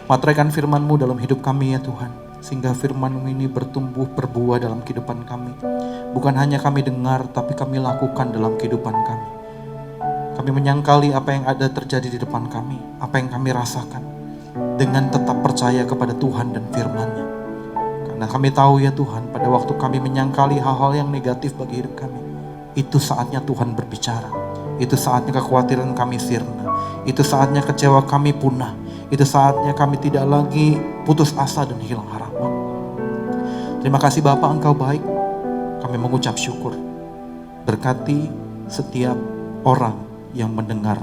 Materaikan firman-Mu dalam hidup kami ya Tuhan, sehingga firman-Mu ini bertumbuh berbuah dalam kehidupan kami. Bukan hanya kami dengar, tapi kami lakukan dalam kehidupan kami. Kami menyangkali apa yang ada terjadi di depan kami, apa yang kami rasakan, dengan tetap percaya kepada Tuhan dan firman-Nya. Karena kami tahu ya Tuhan, pada waktu kami menyangkali hal-hal yang negatif bagi hidup kami, itu saatnya Tuhan berbicara. Itu saatnya kekhawatiran kami sirna. Itu saatnya kecewa kami punah. Itu saatnya kami tidak lagi putus asa dan hilang harapan. Terima kasih Bapa, Engkau baik. Kami mengucap syukur. Berkati setiap orang yang mendengar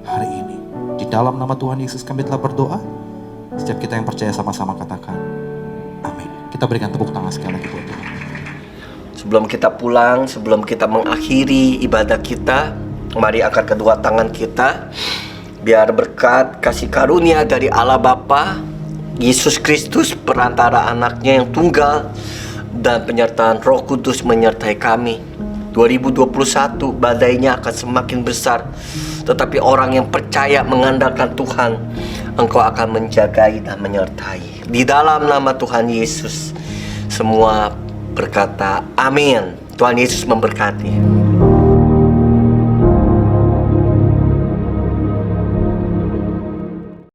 hari ini. Di dalam nama Tuhan Yesus kami telah berdoa. Setiap kita yang percaya sama-sama katakan amin. Kita berikan tepuk tangan sekali lagi buat Tuhan. Sebelum kita pulang, sebelum kita mengakhiri ibadah kita, mari angkat kedua tangan kita. Biar berkat kasih karunia dari Allah Bapa, Yesus Kristus perantara anaknya yang tunggal, dan penyertaan Roh Kudus menyertai kami. 2021 badainya akan semakin besar, tetapi orang yang percaya mengandalkan Tuhan, Engkau akan menjagai dan menyertai. Di dalam nama Tuhan Yesus, semua berkata amin. Tuhan Yesus memberkati.